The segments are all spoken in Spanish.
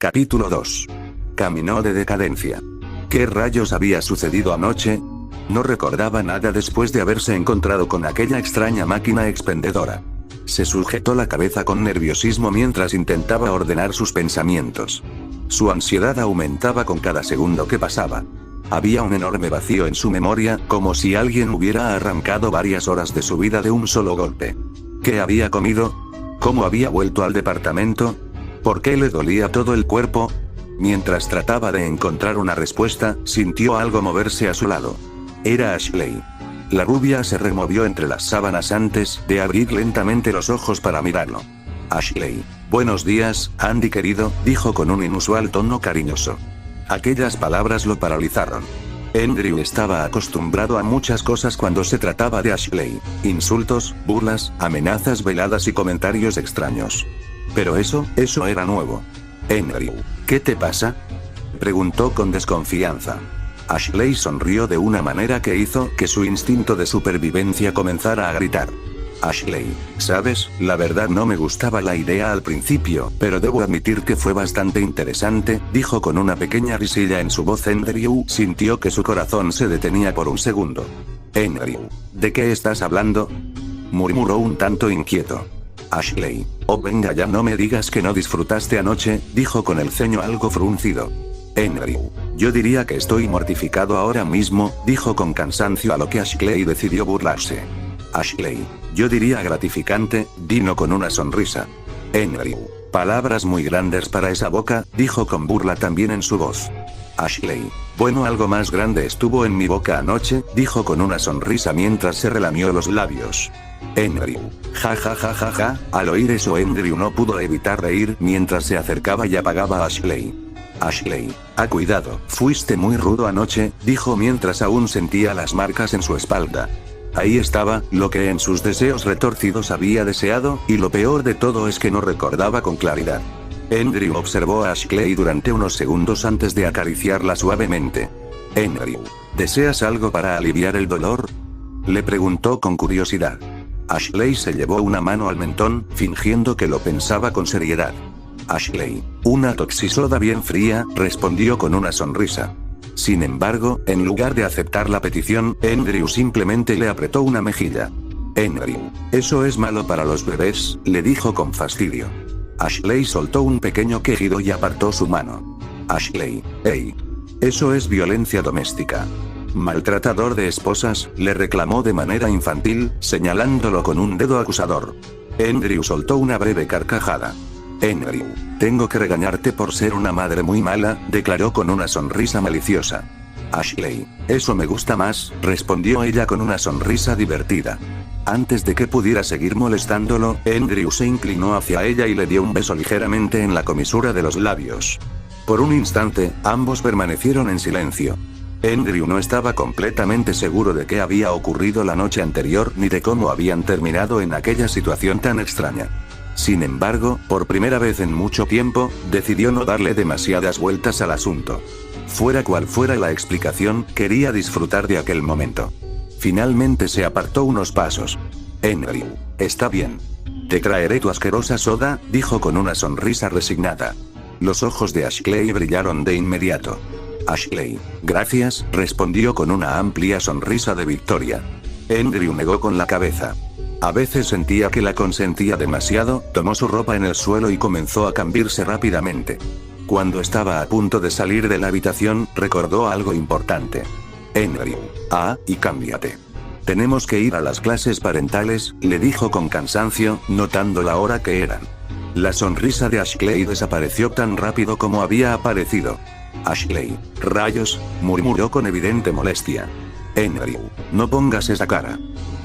Capítulo 2. Camino de decadencia. ¿Qué rayos había sucedido anoche? No recordaba nada después de haberse encontrado con aquella extraña máquina expendedora. Se sujetó la cabeza con nerviosismo mientras intentaba ordenar sus pensamientos. Su ansiedad aumentaba con cada segundo que pasaba. Había un enorme vacío en su memoria, como si alguien hubiera arrancado varias horas de su vida de un solo golpe. ¿Qué había comido? ¿Cómo había vuelto al departamento? ¿Por qué le dolía todo el cuerpo? Mientras trataba de encontrar una respuesta, sintió algo moverse a su lado. Era Ashley. La rubia se removió entre las sábanas antes de abrir lentamente los ojos para mirarlo. Ashley. Buenos días, Andy querido, dijo con un inusual tono cariñoso. Aquellas palabras lo paralizaron. Andrew estaba acostumbrado a muchas cosas cuando se trataba de Ashley. Insultos, burlas, amenazas veladas y comentarios extraños. Pero eso era nuevo. Andrew, ¿qué te pasa?, preguntó con desconfianza. Ashley sonrió de una manera que hizo que su instinto de supervivencia comenzara a gritar. Ashley, sabes, la verdad no me gustaba la idea al principio, pero debo admitir que fue bastante interesante, dijo con una pequeña risilla en su voz. Andrew sintió que su corazón se detenía por un segundo. Andrew, ¿de qué estás hablando?, murmuró un tanto inquieto. Ashley, oh venga ya, no me digas que no disfrutaste anoche, dijo con el ceño algo fruncido. Andrew, yo diría que estoy mortificado ahora mismo, dijo con cansancio, a lo que Ashley decidió burlarse. Ashley, yo diría gratificante, vino con una sonrisa. Andrew, palabras muy grandes para esa boca, dijo con burla también en su voz. Ashley, bueno, algo más grande estuvo en mi boca anoche, dijo con una sonrisa mientras se relamió los labios. Andrew, ja ja ja ja ja, al oír eso Andrew no pudo evitar reír mientras se acercaba y apagaba a Ashley. Ashley, cuidado, fuiste muy rudo anoche, dijo mientras aún sentía las marcas en su espalda. Ahí estaba, lo que en sus deseos retorcidos había deseado, y lo peor de todo es que no recordaba con claridad. Andrew observó a Ashley durante unos segundos antes de acariciarla suavemente. Andrew, ¿deseas algo para aliviar el dolor?, le preguntó con curiosidad. Ashley se llevó una mano al mentón, fingiendo que lo pensaba con seriedad. Ashley, una toxisoda bien fría, respondió con una sonrisa. Sin embargo, en lugar de aceptar la petición, Andrew simplemente le apretó una mejilla. Andrew, eso es malo para los bebés, le dijo con fastidio. Ashley soltó un pequeño quejido y apartó su mano. Ashley, hey. Eso es violencia doméstica. Maltratador de esposas, le reclamó de manera infantil, señalándolo con un dedo acusador. Andrew soltó una breve carcajada. Andrew, tengo que regañarte por ser una madre muy mala, declaró con una sonrisa maliciosa. Ashley, eso me gusta más, respondió ella con una sonrisa divertida. Antes de que pudiera seguir molestándolo, Andrew se inclinó hacia ella y le dio un beso ligeramente en la comisura de los labios. Por un instante, ambos permanecieron en silencio. Andrew no estaba completamente seguro de qué había ocurrido la noche anterior ni de cómo habían terminado en aquella situación tan extraña. Sin embargo, por primera vez en mucho tiempo, decidió no darle demasiadas vueltas al asunto. Fuera cual fuera la explicación, quería disfrutar de aquel momento. Finalmente se apartó unos pasos. Andrew, está bien. Te traeré tu asquerosa soda, dijo con una sonrisa resignada. Los ojos de Ashley brillaron de inmediato. Ashley, gracias, respondió con una amplia sonrisa de victoria. Andrew negó con la cabeza. A veces sentía que la consentía demasiado, tomó su ropa en el suelo y comenzó a cambiarse rápidamente. Cuando estaba a punto de salir de la habitación, recordó algo importante. Andrew, y cámbiate. Tenemos que ir a las clases parentales, le dijo con cansancio, notando la hora que eran. La sonrisa de Ashley desapareció tan rápido como había aparecido. Ashley, rayos, murmuró con evidente molestia. Andrew, no pongas esa cara.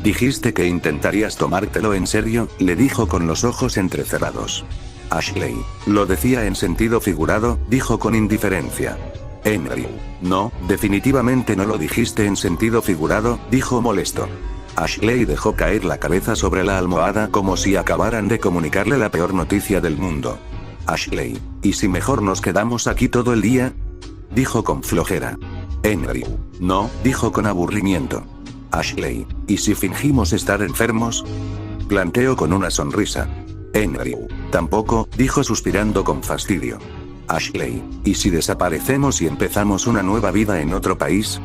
Dijiste que intentarías tomártelo en serio, le dijo con los ojos entrecerrados. Ashley, lo decía en sentido figurado, dijo con indiferencia. Andrew, no, definitivamente no lo dijiste en sentido figurado, dijo molesto. Ashley dejó caer la cabeza sobre la almohada como si acabaran de comunicarle la peor noticia del mundo. Ashley, ¿y si mejor nos quedamos aquí todo el día?, dijo con flojera. Andrew, no, dijo con aburrimiento. Ashley, ¿y si fingimos estar enfermos?, planteó con una sonrisa. Andrew, tampoco, dijo suspirando con fastidio. Ashley, ¿y si desaparecemos y empezamos una nueva vida en otro país?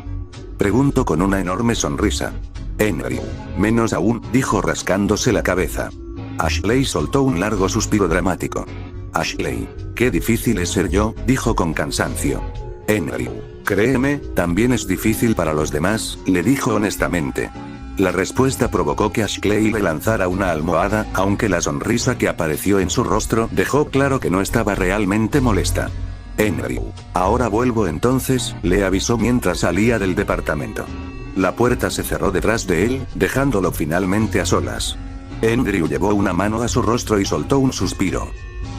Preguntó con una enorme sonrisa. Henry. Menos aún, dijo rascándose la cabeza. Ashley soltó un largo suspiro dramático. Ashley, qué difícil es ser yo, dijo con cansancio. Henry. Créeme, también es difícil para los demás, le dijo honestamente. La respuesta provocó que Ashley le lanzara una almohada, aunque la sonrisa que apareció en su rostro dejó claro que no estaba realmente molesta. Henry. Ahora vuelvo entonces, le avisó mientras salía del departamento. La puerta se cerró detrás de él, dejándolo finalmente a solas. Andrew llevó una mano a su rostro y soltó un suspiro.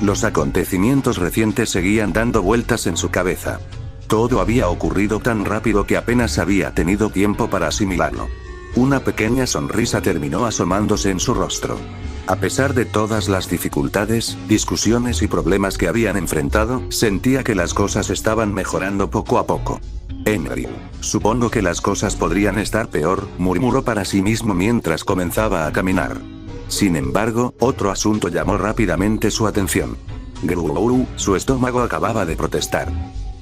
Los acontecimientos recientes seguían dando vueltas en su cabeza. Todo había ocurrido tan rápido que apenas había tenido tiempo para asimilarlo. Una pequeña sonrisa terminó asomándose en su rostro. A pesar de todas las dificultades, discusiones y problemas que habían enfrentado, sentía que las cosas estaban mejorando poco a poco. Henry. Supongo que las cosas podrían estar peor, murmuró para sí mismo mientras comenzaba a caminar. Sin embargo, otro asunto llamó rápidamente su atención. Grrrr, su estómago acababa de protestar.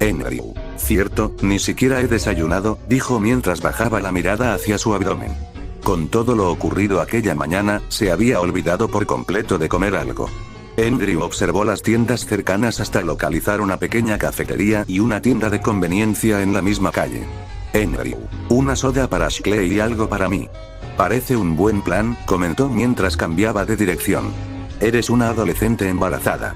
Henry. Cierto, ni siquiera he desayunado, dijo mientras bajaba la mirada hacia su abdomen. Con todo lo ocurrido aquella mañana, se había olvidado por completo de comer algo. Andrew observó las tiendas cercanas hasta localizar una pequeña cafetería y una tienda de conveniencia en la misma calle. Andrew. Una soda para Ashley y algo para mí. Parece un buen plan, comentó mientras cambiaba de dirección. Eres una adolescente embarazada.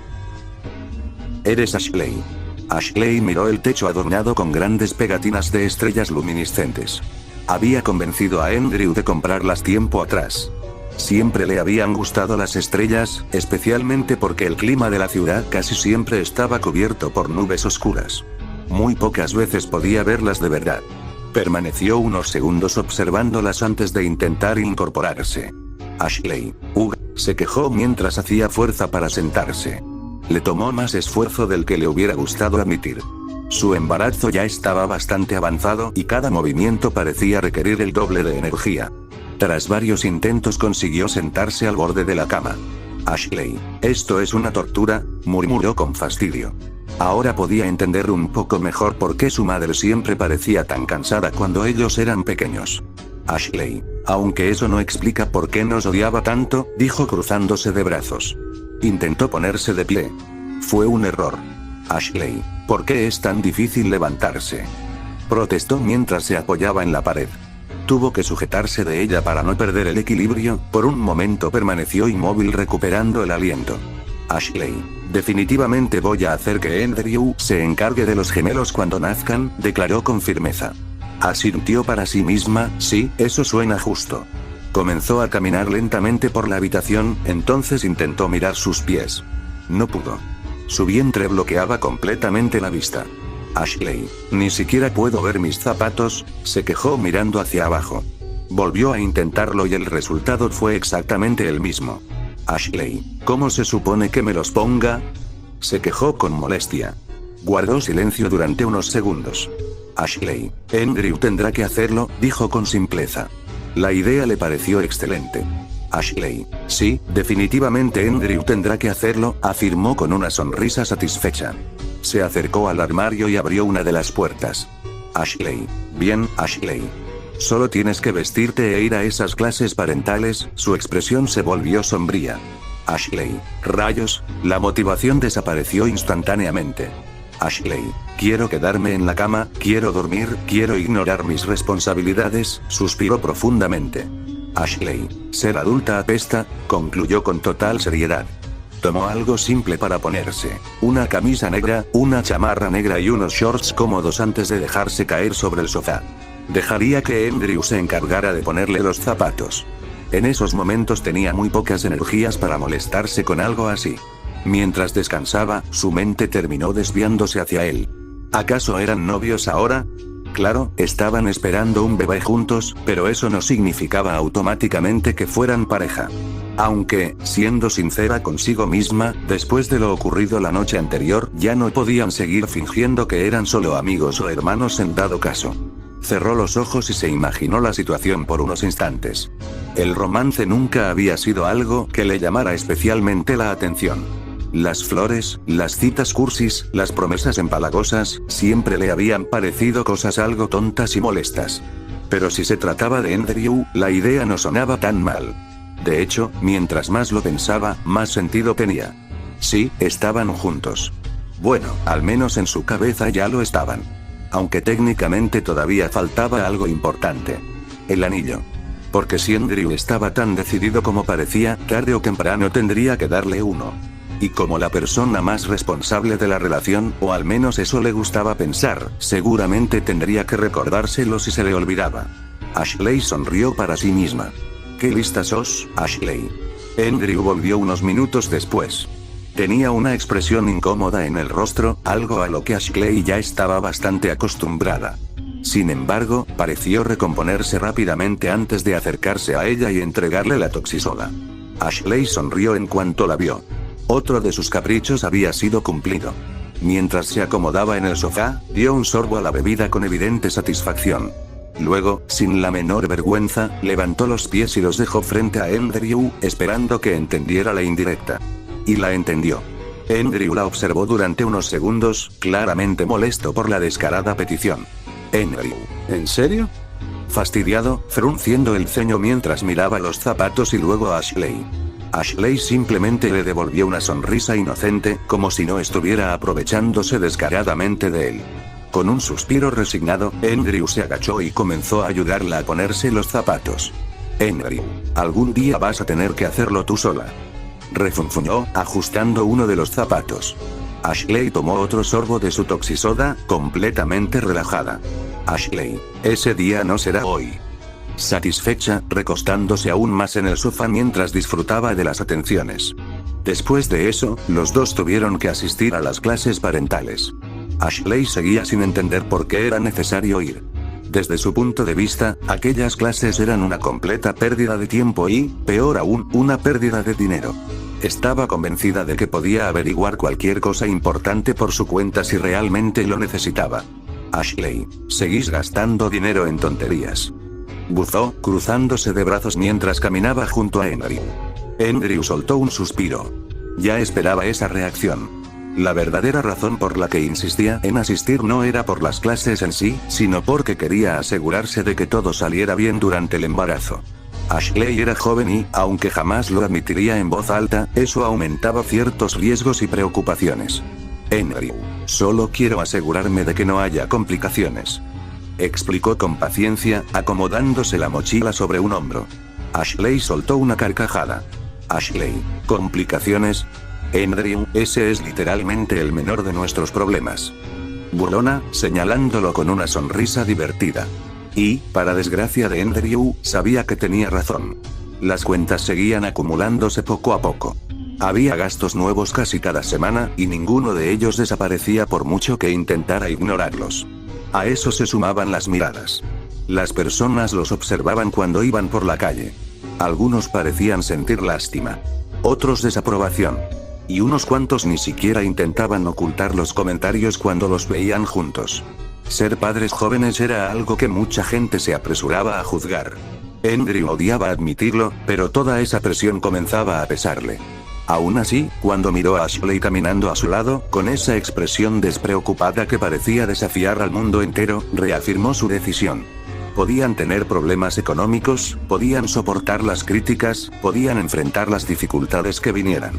Eres Ashley. Ashley miró el techo adornado con grandes pegatinas de estrellas luminiscentes. Había convencido a Andrew de comprarlas tiempo atrás. Siempre le habían gustado las estrellas, especialmente porque el clima de la ciudad casi siempre estaba cubierto por nubes oscuras. Muy pocas veces podía verlas de verdad. Permaneció unos segundos observándolas antes de intentar incorporarse. Ashley, se quejó mientras hacía fuerza para sentarse. Le tomó más esfuerzo del que le hubiera gustado admitir. Su embarazo ya estaba bastante avanzado y cada movimiento parecía requerir el doble de energía. Tras varios intentos consiguió sentarse al borde de la cama. Ashley, esto es una tortura, murmuró con fastidio. Ahora podía entender un poco mejor por qué su madre siempre parecía tan cansada cuando ellos eran pequeños. Ashley, aunque eso no explica por qué nos odiaba tanto, dijo cruzándose de brazos. Intentó ponerse de pie. Fue un error. Ashley, ¿por qué es tan difícil levantarse? Protestó mientras se apoyaba en la pared. Tuvo que sujetarse de ella para no perder el equilibrio, por un momento permaneció inmóvil recuperando el aliento. Ashley, definitivamente voy a hacer que Andrew se encargue de los gemelos cuando nazcan, declaró con firmeza. Asintió para sí misma, sí, eso suena justo. Comenzó a caminar lentamente por la habitación, entonces intentó mirar sus pies. No pudo. Su vientre bloqueaba completamente la vista. Ashley, ni siquiera puedo ver mis zapatos, se quejó mirando hacia abajo. Volvió a intentarlo y el resultado fue exactamente el mismo. Ashley, ¿cómo se supone que me los ponga? Se quejó con molestia. Guardó silencio durante unos segundos. Ashley, Andrew tendrá que hacerlo, dijo con simpleza. La idea le pareció excelente. Ashley, sí, definitivamente Andrew tendrá que hacerlo, afirmó con una sonrisa satisfecha. Se acercó al armario y abrió una de las puertas. Ashley, bien, Ashley. Solo tienes que vestirte e ir a esas clases parentales, su expresión se volvió sombría. Ashley, rayos, la motivación desapareció instantáneamente. Ashley, quiero quedarme en la cama, quiero dormir, quiero ignorar mis responsabilidades, suspiró profundamente. Ashley, ser adulta apesta, concluyó con total seriedad. Tomó algo simple para ponerse, una camisa negra, una chamarra negra y unos shorts cómodos antes de dejarse caer sobre el sofá. Dejaría que Andrew se encargara de ponerle los zapatos. En esos momentos tenía muy pocas energías para molestarse con algo así. Mientras descansaba, su mente terminó desviándose hacia él. ¿Acaso eran novios ahora? Claro, estaban esperando un bebé juntos, pero eso no significaba automáticamente que fueran pareja. Aunque, siendo sincera consigo misma, después de lo ocurrido la noche anterior, ya no podían seguir fingiendo que eran solo amigos o hermanos en dado caso. Cerró los ojos y se imaginó la situación por unos instantes. El romance nunca había sido algo que le llamara especialmente la atención. Las flores, las citas cursis, las promesas empalagosas, siempre le habían parecido cosas algo tontas y molestas. Pero si se trataba de Andrew, la idea no sonaba tan mal. De hecho, mientras más lo pensaba, más sentido tenía. Sí, estaban juntos. Bueno, al menos en su cabeza ya lo estaban. Aunque técnicamente todavía faltaba algo importante. El anillo. Porque si Andrew estaba tan decidido como parecía, tarde o temprano tendría que darle uno. Y como la persona más responsable de la relación, o al menos eso le gustaba pensar, seguramente tendría que recordárselo si se le olvidaba. Ashley sonrió para sí misma. ¿Qué lista sos, Ashley? Andrew volvió unos minutos después. Tenía una expresión incómoda en el rostro, algo a lo que Ashley ya estaba bastante acostumbrada. Sin embargo, pareció recomponerse rápidamente antes de acercarse a ella y entregarle la toxisoda. Ashley sonrió en cuanto la vio. Otro de sus caprichos había sido cumplido. Mientras se acomodaba en el sofá, dio un sorbo a la bebida con evidente satisfacción. Luego, sin la menor vergüenza, levantó los pies y los dejó frente a Andrew, esperando que entendiera la indirecta. Y la entendió. Andrew la observó durante unos segundos, claramente molesto por la descarada petición. Andrew, ¿en serio? Fastidiado, frunciendo el ceño mientras miraba los zapatos y luego a Ashley. Ashley simplemente le devolvió una sonrisa inocente, como si no estuviera aprovechándose descaradamente de él. Con un suspiro resignado, Andrew se agachó y comenzó a ayudarla a ponerse los zapatos. Andrew, algún día vas a tener que hacerlo tú sola. Refunfuñó, ajustando uno de los zapatos. Ashley tomó otro sorbo de su toxisoda, completamente relajada. Ashley, ese día no será hoy. Satisfecha, recostándose aún más en el sofá mientras disfrutaba de las atenciones. Después de eso, los dos tuvieron que asistir a las clases parentales. Ashley seguía sin entender por qué era necesario ir. Desde su punto de vista, aquellas clases eran una completa pérdida de tiempo y, peor aún, una pérdida de dinero. Estaba convencida de que podía averiguar cualquier cosa importante por su cuenta si realmente lo necesitaba. Ashley, seguís gastando dinero en tonterías. Buzó, cruzándose de brazos mientras caminaba junto a Andrew. Andrew soltó un suspiro. Ya esperaba esa reacción. La verdadera razón por la que insistía en asistir no era por las clases en sí, sino porque quería asegurarse de que todo saliera bien durante el embarazo. Ashley era joven y, aunque jamás lo admitiría en voz alta, eso aumentaba ciertos riesgos y preocupaciones. Andrew, solo quiero asegurarme de que no haya complicaciones. Explicó con paciencia, acomodándose la mochila sobre un hombro. Ashley soltó una carcajada. Ashley, ¿complicaciones? Andrew, ese es literalmente el menor de nuestros problemas. Burlona, señalándolo con una sonrisa divertida. Y, para desgracia de Andrew, sabía que tenía razón. Las cuentas seguían acumulándose poco a poco. Había gastos nuevos casi cada semana, y ninguno de ellos desaparecía por mucho que intentara ignorarlos. A eso se sumaban las miradas. Las personas los observaban cuando iban por la calle. Algunos parecían sentir lástima. Otros desaprobación. Y unos cuantos ni siquiera intentaban ocultar los comentarios cuando los veían juntos. Ser padres jóvenes era algo que mucha gente se apresuraba a juzgar. Andrew odiaba admitirlo, pero toda esa presión comenzaba a pesarle. Aún así, cuando miró a Ashley caminando a su lado, con esa expresión despreocupada que parecía desafiar al mundo entero, reafirmó su decisión. Podían tener problemas económicos, podían soportar las críticas, podían enfrentar las dificultades que vinieran.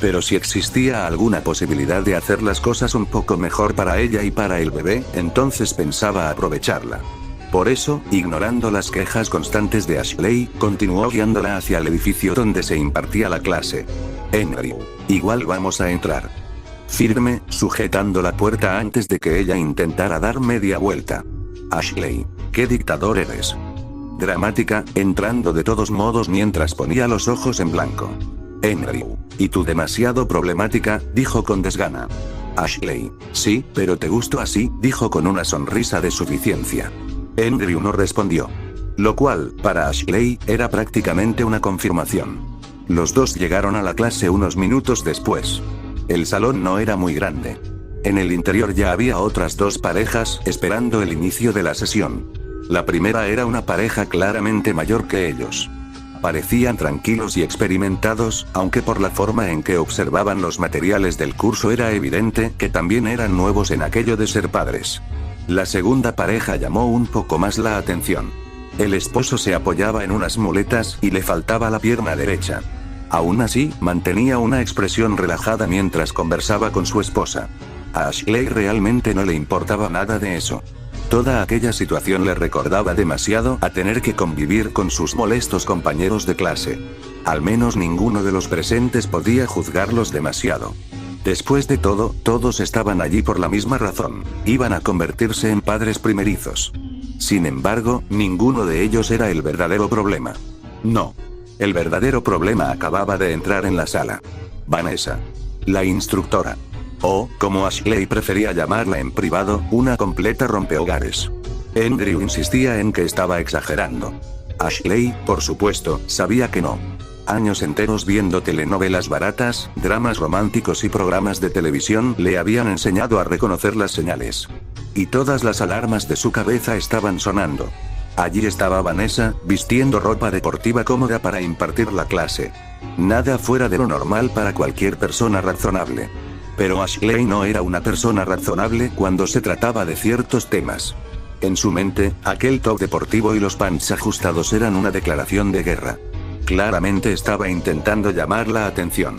Pero si existía alguna posibilidad de hacer las cosas un poco mejor para ella y para el bebé, entonces pensaba aprovecharla. Por eso, ignorando las quejas constantes de Ashley, continuó guiándola hacia el edificio donde se impartía la clase. Andrew, igual vamos a entrar. Firme, sujetando la puerta antes de que ella intentara dar media vuelta. Ashley, ¿qué dictador eres? Dramática, entrando de todos modos mientras ponía los ojos en blanco. Andrew, y tú demasiado problemática, dijo con desgana. Ashley, sí, pero te gusto así, dijo con una sonrisa de suficiencia. Andrew no respondió. Lo cual, para Ashley, era prácticamente una confirmación. Los dos llegaron a la clase unos minutos después. El salón no era muy grande. En el interior ya había otras dos parejas, esperando el inicio de la sesión. La primera era una pareja claramente mayor que ellos. Parecían tranquilos y experimentados, aunque por la forma en que observaban los materiales del curso era evidente que también eran nuevos en aquello de ser padres. La segunda pareja llamó un poco más la atención. El esposo se apoyaba en unas muletas y le faltaba la pierna derecha. Aún así, mantenía una expresión relajada mientras conversaba con su esposa. A Ashley realmente no le importaba nada de eso. Toda aquella situación le recordaba demasiado a tener que convivir con sus molestos compañeros de clase. Al menos ninguno de los presentes podía juzgarlos demasiado. Después de todo, todos estaban allí por la misma razón. Iban a convertirse en padres primerizos. Sin embargo, ninguno de ellos era el verdadero problema. No. El verdadero problema acababa de entrar en la sala. Vanessa. La instructora. O, como Ashley prefería llamarla en privado, una completa rompehogares. Andrew insistía en que estaba exagerando. Ashley, por supuesto, sabía que no. Años enteros viendo telenovelas baratas, dramas románticos y programas de televisión le habían enseñado a reconocer las señales. Y todas las alarmas de su cabeza estaban sonando. Allí estaba Vanessa, vistiendo ropa deportiva cómoda para impartir la clase. Nada fuera de lo normal para cualquier persona razonable. Pero Ashley no era una persona razonable cuando se trataba de ciertos temas. En su mente, aquel top deportivo y los pants ajustados eran una declaración de guerra. Claramente estaba intentando llamar la atención.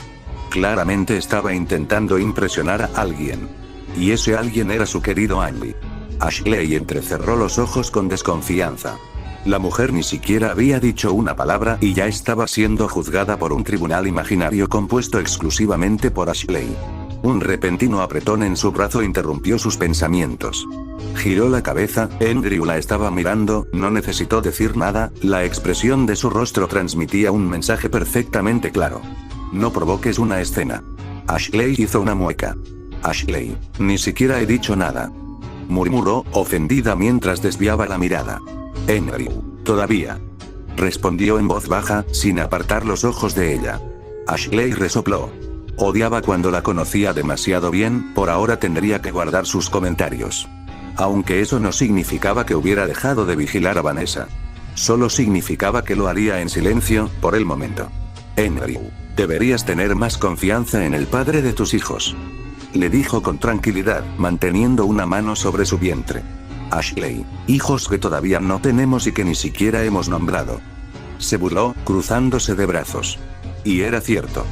Claramente estaba intentando impresionar a alguien. Y ese alguien era su querido Andy. Ashley entrecerró los ojos con desconfianza. La mujer ni siquiera había dicho una palabra y ya estaba siendo juzgada por un tribunal imaginario compuesto exclusivamente por Ashley. Un repentino apretón en su brazo interrumpió sus pensamientos. Giró la cabeza, Andrew la estaba mirando, no necesitó decir nada, la expresión de su rostro transmitía un mensaje perfectamente claro. No provoques una escena. Ashley hizo una mueca. Ashley, ni siquiera he dicho nada. Murmuró, ofendida mientras desviaba la mirada. Andrew, todavía. Respondió en voz baja, sin apartar los ojos de ella. Ashley resopló. Odiaba cuando la conocía demasiado bien, por ahora tendría que guardar sus comentarios. Aunque eso no significaba que hubiera dejado de vigilar a Vanessa. Solo significaba que lo haría en silencio, por el momento. Andrew, deberías tener más confianza en el padre de tus hijos. Le dijo con tranquilidad, manteniendo una mano sobre su vientre. Ashley, hijos que todavía no tenemos y que ni siquiera hemos nombrado. Se burló, cruzándose de brazos. Y era cierto.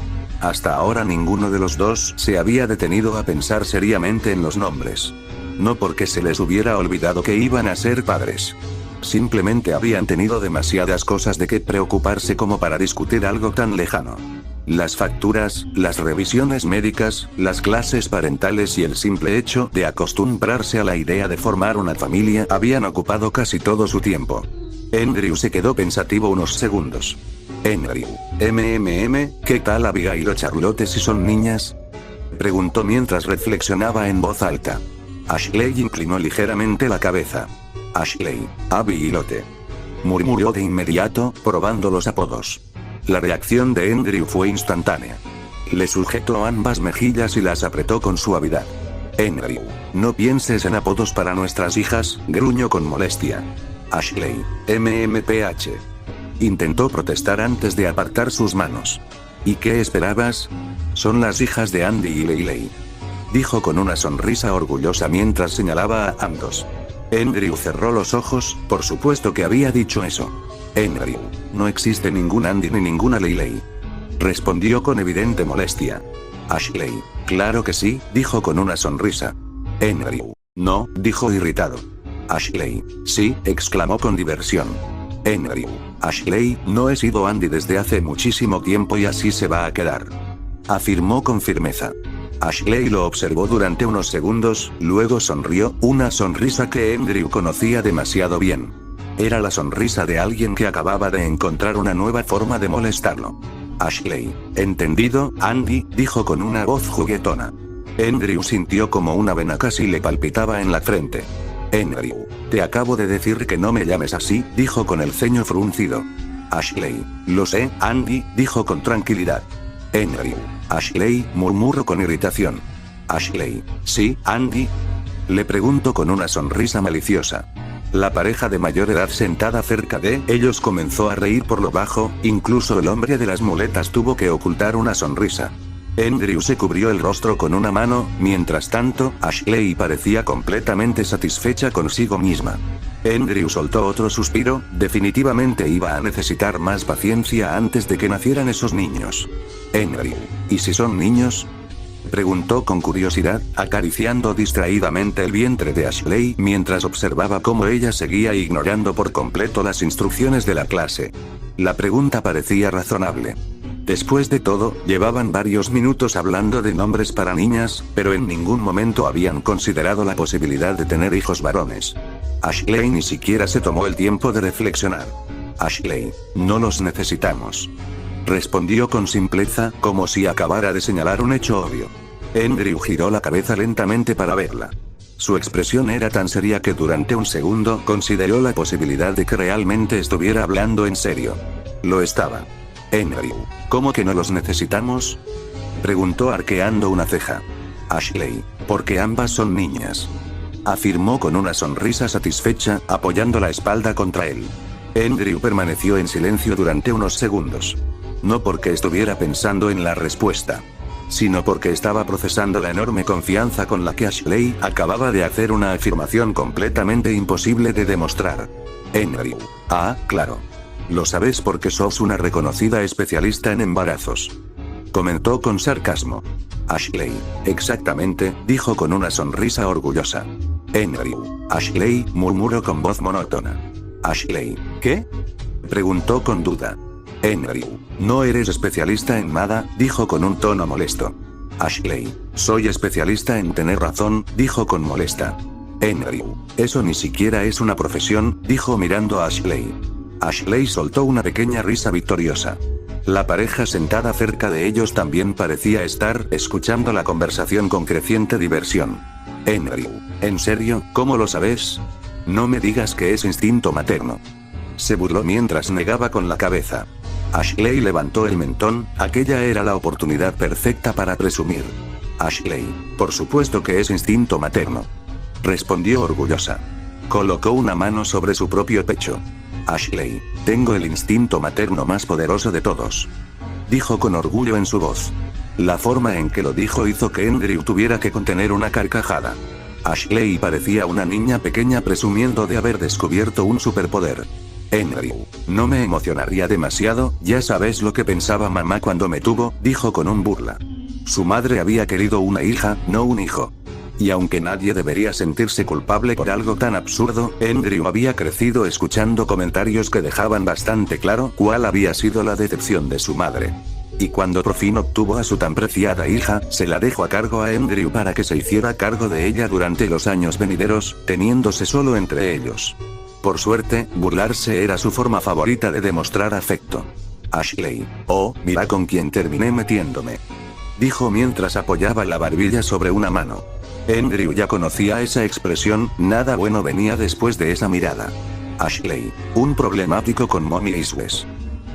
Hasta ahora ninguno de los dos se había detenido a pensar seriamente en los nombres. No porque se les hubiera olvidado que iban a ser padres. Simplemente habían tenido demasiadas cosas de qué preocuparse como para discutir algo tan lejano. Las facturas, las revisiones médicas, las clases parentales y el simple hecho de acostumbrarse a la idea de formar una familia habían ocupado casi todo su tiempo. Andrew se quedó pensativo unos segundos. Andrew, ¿qué tal Abigail o Charlotte si son niñas? Preguntó mientras reflexionaba en voz alta. Ashley inclinó ligeramente la cabeza. Ashley, Abby y Lotte. Murmuró de inmediato, probando los apodos. La reacción de Andrew fue instantánea. Le sujetó ambas mejillas y las apretó con suavidad. Andrew, no pienses en apodos para nuestras hijas, gruñó con molestia. Ashley, MMPH. Intentó protestar antes de apartar sus manos. ¿Y qué esperabas? Son las hijas de Andy y Leiley. Dijo con una sonrisa orgullosa mientras señalaba a ambos. Andrew cerró los ojos, por supuesto que había dicho eso. Andrew, no existe ningún Andy ni ninguna Leiley. Respondió con evidente molestia. Ashley, claro que sí, dijo con una sonrisa. Andrew, no, dijo irritado. Ashley, sí, exclamó con diversión. Andrew, Ashley, no he sido Andy desde hace muchísimo tiempo y así se va a quedar. Afirmó con firmeza. Ashley lo observó durante unos segundos, luego sonrió, una sonrisa que Andrew conocía demasiado bien. Era la sonrisa de alguien que acababa de encontrar una nueva forma de molestarlo. Ashley, entendido, Andy, dijo con una voz juguetona. Andrew sintió como una vena casi le palpitaba en la frente. Andrew, te acabo de decir que no me llames así, dijo con el ceño fruncido. Ashley, lo sé, Andy, dijo con tranquilidad. Andrew, Ashley, murmuró con irritación. Ashley, sí, Andy. Le preguntó con una sonrisa maliciosa. La pareja de mayor edad sentada cerca de ellos comenzó a reír por lo bajo, incluso el hombre de las muletas tuvo que ocultar una sonrisa. Andrew se cubrió el rostro con una mano, mientras tanto, Ashley parecía completamente satisfecha consigo misma. Andrew soltó otro suspiro, definitivamente iba a necesitar más paciencia antes de que nacieran esos niños. Andrew, ¿y si son niños?, preguntó con curiosidad, acariciando distraídamente el vientre de Ashley mientras observaba cómo ella seguía ignorando por completo las instrucciones de la clase. La pregunta parecía razonable. Después de todo, llevaban varios minutos hablando de nombres para niñas, pero en ningún momento habían considerado la posibilidad de tener hijos varones. Ashley ni siquiera se tomó el tiempo de reflexionar. Ashley, no los necesitamos, respondió con simpleza, como si acabara de señalar un hecho obvio. Andrew giró la cabeza lentamente para verla. Su expresión era tan seria que durante un segundo consideró la posibilidad de que realmente estuviera hablando en serio. Lo estaba. Andrew, ¿cómo que no los necesitamos?, preguntó arqueando una ceja. Ashley, porque ambas son niñas, afirmó con una sonrisa satisfecha, apoyando la espalda contra él. Andrew permaneció en silencio durante unos segundos. No porque estuviera pensando en la respuesta, sino porque estaba procesando la enorme confianza con la que Ashley acababa de hacer una afirmación completamente imposible de demostrar. Andrew, claro. Lo sabes porque sos una reconocida especialista en embarazos, comentó con sarcasmo. Ashley, exactamente, dijo con una sonrisa orgullosa. Andrew, Ashley, murmuró con voz monótona. Ashley, ¿qué?, preguntó con duda. Andrew, no eres especialista en nada, dijo con un tono molesto. Ashley, soy especialista en tener razón, dijo con molesta. Andrew, eso ni siquiera es una profesión, dijo mirando a Ashley. Ashley soltó una pequeña risa victoriosa. La pareja sentada cerca de ellos también parecía estar escuchando la conversación con creciente diversión. Andrew, ¿en serio? ¿Cómo lo sabes? No me digas que es instinto materno, se burló mientras negaba con la cabeza. Ashley levantó el mentón, aquella era la oportunidad perfecta para presumir. Ashley, por supuesto que es instinto materno, respondió orgullosa. Colocó una mano sobre su propio pecho. Ashley, tengo el instinto materno más poderoso de todos, dijo con orgullo en su voz. La forma en que lo dijo hizo que Andrew tuviera que contener una carcajada. Ashley parecía una niña pequeña presumiendo de haber descubierto un superpoder. Andrew, no me emocionaría demasiado, ya sabes lo que pensaba mamá cuando me tuvo, dijo con un burla. Su madre había querido una hija, no un hijo. Y aunque nadie debería sentirse culpable por algo tan absurdo, Andrew había crecido escuchando comentarios que dejaban bastante claro cuál había sido la decepción de su madre. Y cuando por fin obtuvo a su tan preciada hija, se la dejó a cargo a Andrew para que se hiciera cargo de ella durante los años venideros, teniéndose solo entre ellos. Por suerte, burlarse era su forma favorita de demostrar afecto. Ashley, mira con quién terminé metiéndome, dijo mientras apoyaba la barbilla sobre una mano. Andrew ya conocía esa expresión, nada bueno venía después de esa mirada. Ashley, un problemático con mommy issues,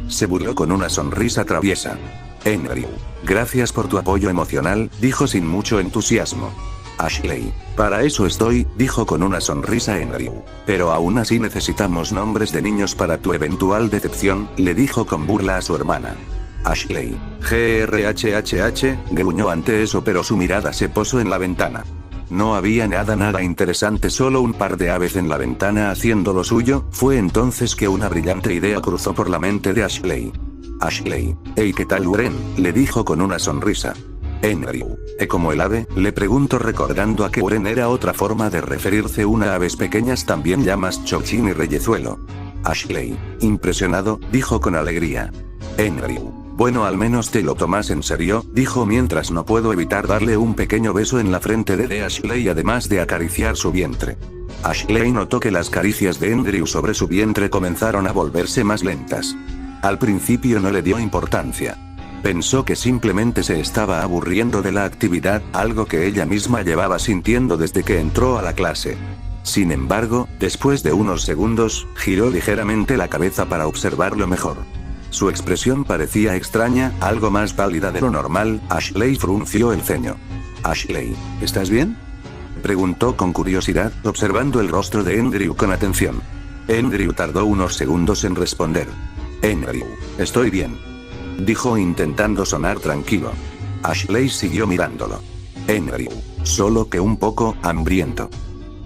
se burló con una sonrisa traviesa. Andrew, gracias por tu apoyo emocional, dijo sin mucho entusiasmo. Ashley, para eso estoy, dijo con una sonrisa Andrew. Pero aún así necesitamos nombres de niños para tu eventual decepción, le dijo con burla a su hermana. Ashley, grhhh, gruñó ante eso, pero su mirada se posó en la ventana. No había nada interesante, solo un par de aves en la ventana haciendo lo suyo. Fue entonces que una brillante idea cruzó por la mente de Ashley. Ashley, hey, ¿qué tal Uren?, le dijo con una sonrisa. Andrew, como el ave?, le preguntó recordando a que Uren era otra forma de referirse a una aves pequeñas también llamas chochín y reyezuelo. Ashley, impresionado, dijo con alegría. Andrew, bueno, al menos te lo tomas en serio, dijo mientras no pudo evitar darle un pequeño beso en la frente de Ashley además de acariciar su vientre. Ashley notó que las caricias de Andrew sobre su vientre comenzaron a volverse más lentas. Al principio no le dio importancia. Pensó que simplemente se estaba aburriendo de la actividad, algo que ella misma llevaba sintiendo desde que entró a la clase. Sin embargo, después de unos segundos, giró ligeramente la cabeza para observarlo mejor. Su expresión parecía extraña, algo más pálida de lo normal. Ashley frunció el ceño. Ashley, ¿estás bien?, Preguntó con curiosidad, observando el rostro de Andrew con atención. Andrew tardó unos segundos en responder. Andrew, estoy bien, dijo intentando sonar tranquilo. Ashley siguió mirándolo. Andrew, solo que un poco hambriento,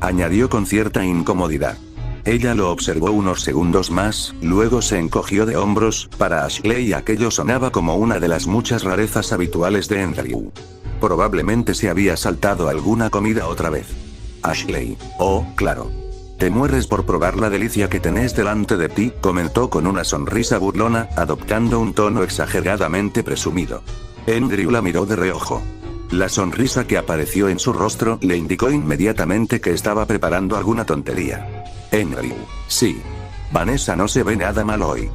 añadió con cierta incomodidad. Ella lo observó unos segundos más, luego se encogió de hombros. Para Ashley aquello sonaba como una de las muchas rarezas habituales de Andrew. Probablemente se había saltado alguna comida otra vez. Ashley, oh, claro. Te mueres por probar la delicia que tenés delante de ti, comentó con una sonrisa burlona, adoptando un tono exageradamente presumido. Andrew la miró de reojo. La sonrisa que apareció en su rostro le indicó inmediatamente que estaba preparando alguna tontería. Andrew, sí. Vanessa no se ve nada mal hoy,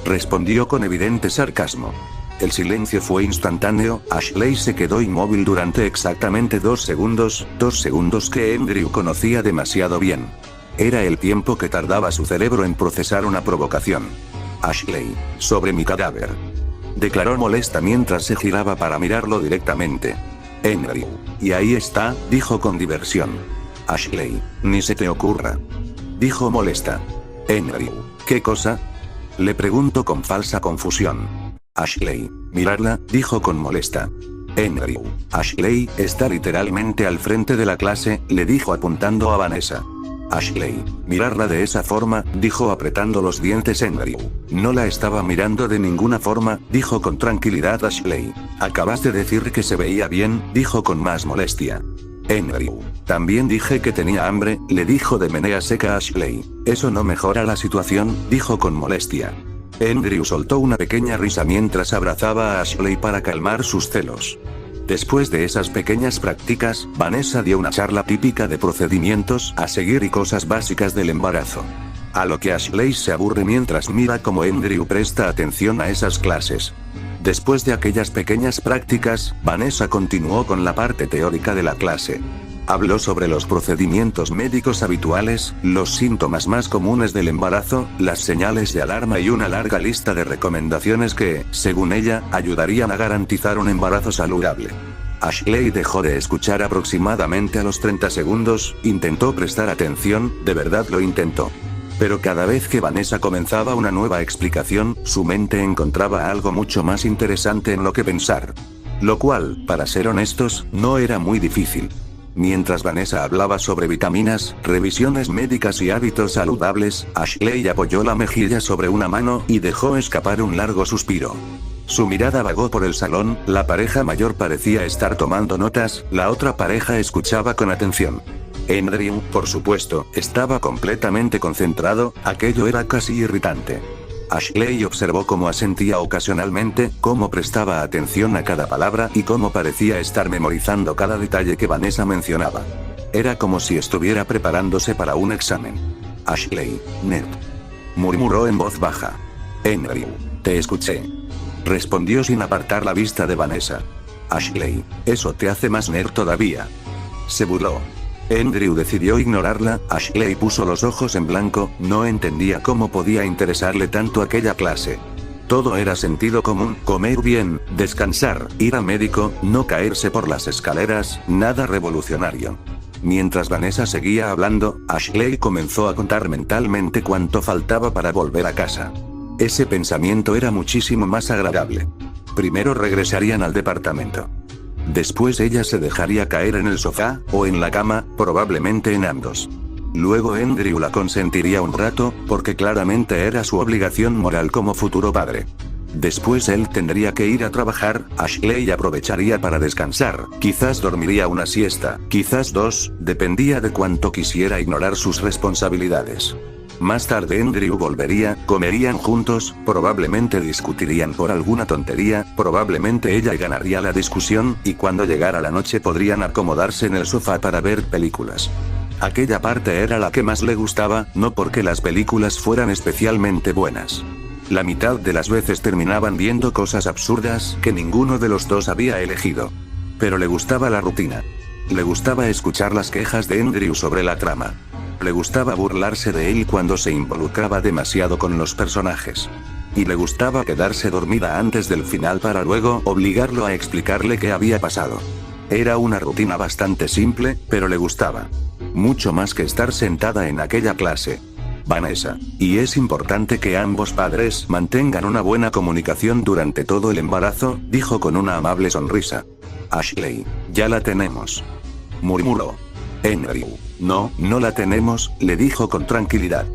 respondió con evidente sarcasmo. El silencio fue instantáneo. Ashley se quedó inmóvil durante exactamente 2 segundos, 2 segundos que Andrew conocía demasiado bien. Era el tiempo que tardaba su cerebro en procesar una provocación. Ashley, sobre mi cadáver, declaró molesta mientras se giraba para mirarlo directamente. Andrew, y ahí está, dijo con diversión. Ashley, ni se te ocurra, dijo molesta. Andrew, ¿qué cosa?, le preguntó con falsa confusión. Ashley, mirarla, dijo con molesta. Andrew, Ashley está literalmente al frente de la clase, le dijo apuntando a Vanessa. Ashley, mirarla de esa forma, dijo apretando los dientes Andrew. No la estaba mirando de ninguna forma, dijo con tranquilidad Ashley. Acabas de decir que se veía bien, dijo con más molestia. Andrew, también dije que tenía hambre, le dijo de manera seca Ashley. Eso no mejora la situación, dijo con molestia. Andrew soltó una pequeña risa mientras abrazaba a Ashley para calmar sus celos. Después de esas pequeñas prácticas, Vanessa dio una charla típica de procedimientos a seguir y cosas básicas del embarazo. A lo que Ashley se aburre mientras mira cómo Andrew presta atención a esas clases. Después de aquellas pequeñas prácticas, Vanessa continuó con la parte teórica de la clase. Habló sobre los procedimientos médicos habituales, los síntomas más comunes del embarazo, las señales de alarma y una larga lista de recomendaciones que, según ella, ayudarían a garantizar un embarazo saludable. Ashley dejó de escuchar aproximadamente a los 30 segundos, intentó prestar atención, de verdad lo intentó. Pero cada vez que Vanessa comenzaba una nueva explicación, su mente encontraba algo mucho más interesante en lo que pensar. Lo cual, para ser honestos, no era muy difícil. Mientras Vanessa hablaba sobre vitaminas, revisiones médicas y hábitos saludables, Ashley apoyó la mejilla sobre una mano y dejó escapar un largo suspiro. Su mirada vagó por el salón, la pareja mayor parecía estar tomando notas, la otra pareja escuchaba con atención. Andrew, por supuesto, estaba completamente concentrado, aquello era casi irritante. Ashley observó cómo asentía ocasionalmente, cómo prestaba atención a cada palabra y cómo parecía estar memorizando cada detalle que Vanessa mencionaba. Era como si estuviera preparándose para un examen. Ashley, nerd, murmuró en voz baja. Andrew, te escuché, respondió sin apartar la vista de Vanessa. Ashley, eso te hace más nerd todavía, se burló. Andrew decidió ignorarla. Ashley puso los ojos en blanco, no entendía cómo podía interesarle tanto aquella clase. Todo era sentido común, comer bien, descansar, ir al médico, no caerse por las escaleras, nada revolucionario. Mientras Vanessa seguía hablando, Ashley comenzó a contar mentalmente cuánto faltaba para volver a casa. Ese pensamiento era muchísimo más agradable. Primero regresarían al departamento. Después ella se dejaría caer en el sofá, o en la cama, probablemente en ambos. Luego Andrew la consentiría un rato, porque claramente era su obligación moral como futuro padre. Después él tendría que ir a trabajar, Ashley aprovecharía para descansar, quizás dormiría una siesta, quizás 2, dependía de cuánto quisiera ignorar sus responsabilidades. Más tarde Andrew volvería, comerían juntos, probablemente discutirían por alguna tontería, probablemente ella ganaría la discusión, y cuando llegara la noche podrían acomodarse en el sofá para ver películas. Aquella parte era la que más le gustaba, no porque las películas fueran especialmente buenas. La mitad de las veces terminaban viendo cosas absurdas que ninguno de los dos había elegido. Pero le gustaba la rutina. Le gustaba escuchar las quejas de Andrew sobre la trama. Le gustaba burlarse de él cuando se involucraba demasiado con los personajes. Y le gustaba quedarse dormida antes del final para luego obligarlo a explicarle qué había pasado. Era una rutina bastante simple, pero le gustaba. Mucho más que estar sentada en aquella clase. Vanessa. Y es importante que ambos padres mantengan una buena comunicación durante todo el embarazo, dijo con una amable sonrisa. Ashley. Ya la tenemos. Murmuró. Andrew. No, no la tenemos, le dijo con tranquilidad.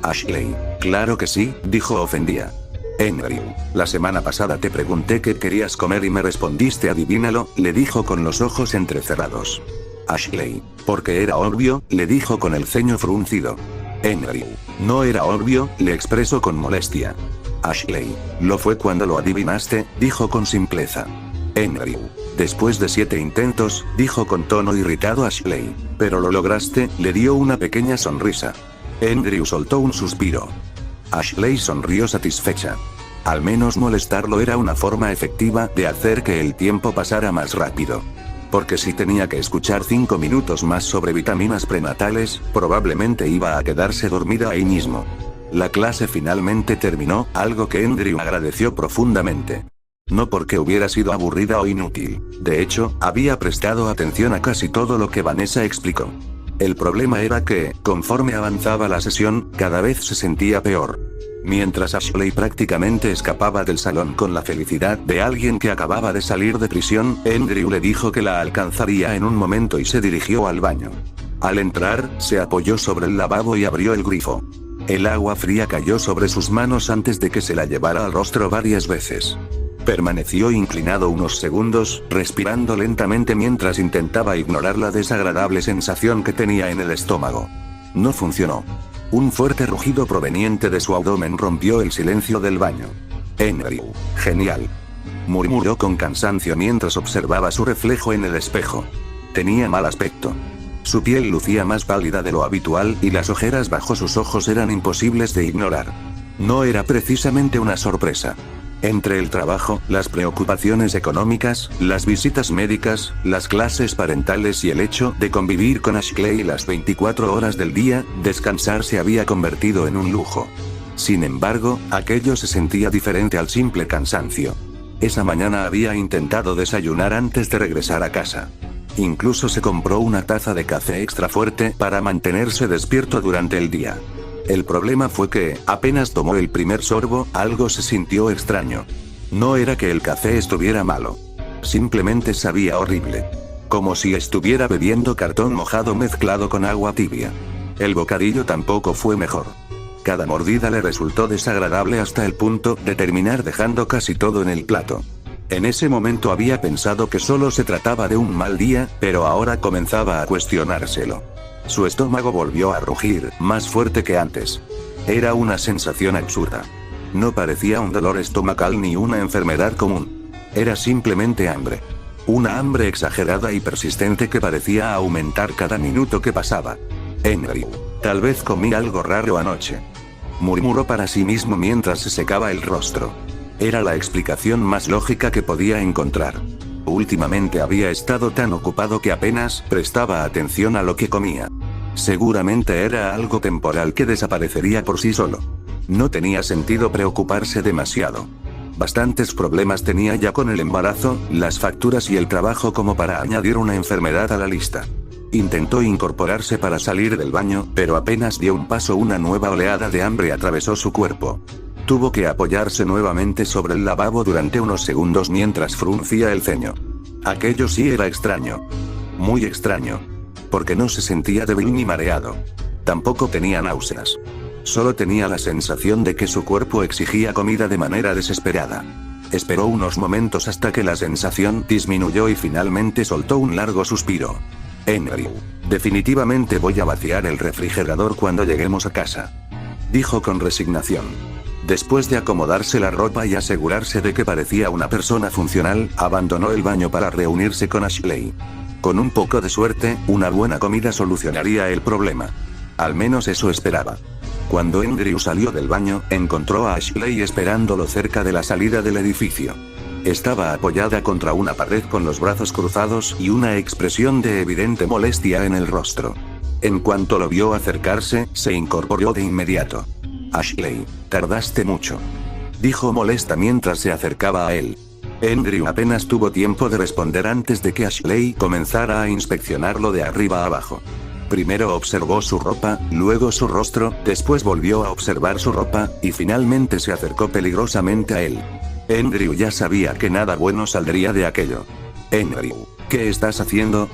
Ashley. Claro que sí, dijo ofendida. Andrew. La semana pasada te pregunté qué querías comer y me respondiste adivínalo, le dijo con los ojos entrecerrados. Ashley. Porque era obvio, le dijo con el ceño fruncido. Andrew. No era obvio, le expresó con molestia. Ashley. Lo fue cuando lo adivinaste, dijo con simpleza. Andrew. Después de 7 intentos, dijo con tono irritado Ashley. Pero lo lograste, le dio una pequeña sonrisa. Andrew soltó un suspiro. Ashley sonrió satisfecha. Al menos molestarlo era una forma efectiva de hacer que el tiempo pasara más rápido. Porque si tenía que escuchar 5 minutos más sobre vitaminas prenatales, probablemente iba a quedarse dormida ahí mismo. La clase finalmente terminó, algo que Andrew agradeció profundamente. No porque hubiera sido aburrida o inútil. De hecho, había prestado atención a casi todo lo que Vanessa explicó. El problema era que, conforme avanzaba la sesión, cada vez se sentía peor. Mientras Ashley prácticamente escapaba del salón con la felicidad de alguien que acababa de salir de prisión, Andrew le dijo que la alcanzaría en un momento y se dirigió al baño. Al entrar, se apoyó sobre el lavabo y abrió el grifo. El agua fría cayó sobre sus manos antes de que se la llevara al rostro varias veces. Permaneció inclinado unos segundos, respirando lentamente mientras intentaba ignorar la desagradable sensación que tenía en el estómago. No funcionó. Un fuerte rugido proveniente de su abdomen rompió el silencio del baño. Andrew. Genial. Murmuró con cansancio mientras observaba su reflejo en el espejo. Tenía mal aspecto. Su piel lucía más pálida de lo habitual y las ojeras bajo sus ojos eran imposibles de ignorar. No era precisamente una sorpresa. Entre el trabajo, las preocupaciones económicas, las visitas médicas, las clases parentales y el hecho de convivir con Ashley las 24 horas del día, descansar se había convertido en un lujo. Sin embargo, aquello se sentía diferente al simple cansancio. Esa mañana había intentado desayunar antes de regresar a casa. Incluso se compró una taza de café extra fuerte para mantenerse despierto durante el día. El problema fue que, apenas tomó el primer sorbo, algo se sintió extraño. No era que el café estuviera malo. Simplemente sabía horrible. Como si estuviera bebiendo cartón mojado mezclado con agua tibia. El bocadillo tampoco fue mejor. Cada mordida le resultó desagradable hasta el punto de terminar dejando casi todo en el plato. En ese momento había pensado que solo se trataba de un mal día, pero ahora comenzaba a cuestionárselo. Su estómago volvió a rugir, más fuerte que antes. Era una sensación absurda. No parecía un dolor estomacal ni una enfermedad común. Era simplemente hambre. Una hambre exagerada y persistente que parecía aumentar cada minuto que pasaba. Andrew. Tal vez comí algo raro anoche. Murmuró para sí mismo mientras se secaba el rostro. Era la explicación más lógica que podía encontrar. Últimamente había estado tan ocupado que apenas prestaba atención a lo que comía. Seguramente era algo temporal que desaparecería por sí solo. No tenía sentido preocuparse demasiado. Bastantes problemas tenía ya con el embarazo, las facturas y el trabajo como para añadir una enfermedad a la lista. Intentó incorporarse para salir del baño, pero apenas dio un paso una nueva oleada de hambre atravesó su cuerpo. Tuvo que apoyarse nuevamente sobre el lavabo durante unos segundos mientras fruncía el ceño. Aquello sí era extraño. Muy extraño. Porque no se sentía débil ni mareado. Tampoco tenía náuseas. Solo tenía la sensación de que su cuerpo exigía comida de manera desesperada. Esperó unos momentos hasta que la sensación disminuyó y finalmente soltó un largo suspiro. Andrew. Definitivamente voy a vaciar el refrigerador cuando lleguemos a casa. Dijo con resignación. Después de acomodarse la ropa y asegurarse de que parecía una persona funcional, abandonó el baño para reunirse con Ashley. Con un poco de suerte, una buena comida solucionaría el problema. Al menos eso esperaba. Cuando Andrew salió del baño, encontró a Ashley esperándolo cerca de la salida del edificio. Estaba apoyada contra una pared con los brazos cruzados y una expresión de evidente molestia en el rostro. En cuanto lo vio acercarse, se incorporó de inmediato. Ashley, tardaste mucho. Dijo molesta mientras se acercaba a él. Andrew apenas tuvo tiempo de responder antes de que Ashley comenzara a inspeccionarlo de arriba a abajo. Primero observó su ropa, luego su rostro, después volvió a observar su ropa, y finalmente se acercó peligrosamente a él. Andrew ya sabía que nada bueno saldría de aquello. Andrew, ¿qué estás haciendo?,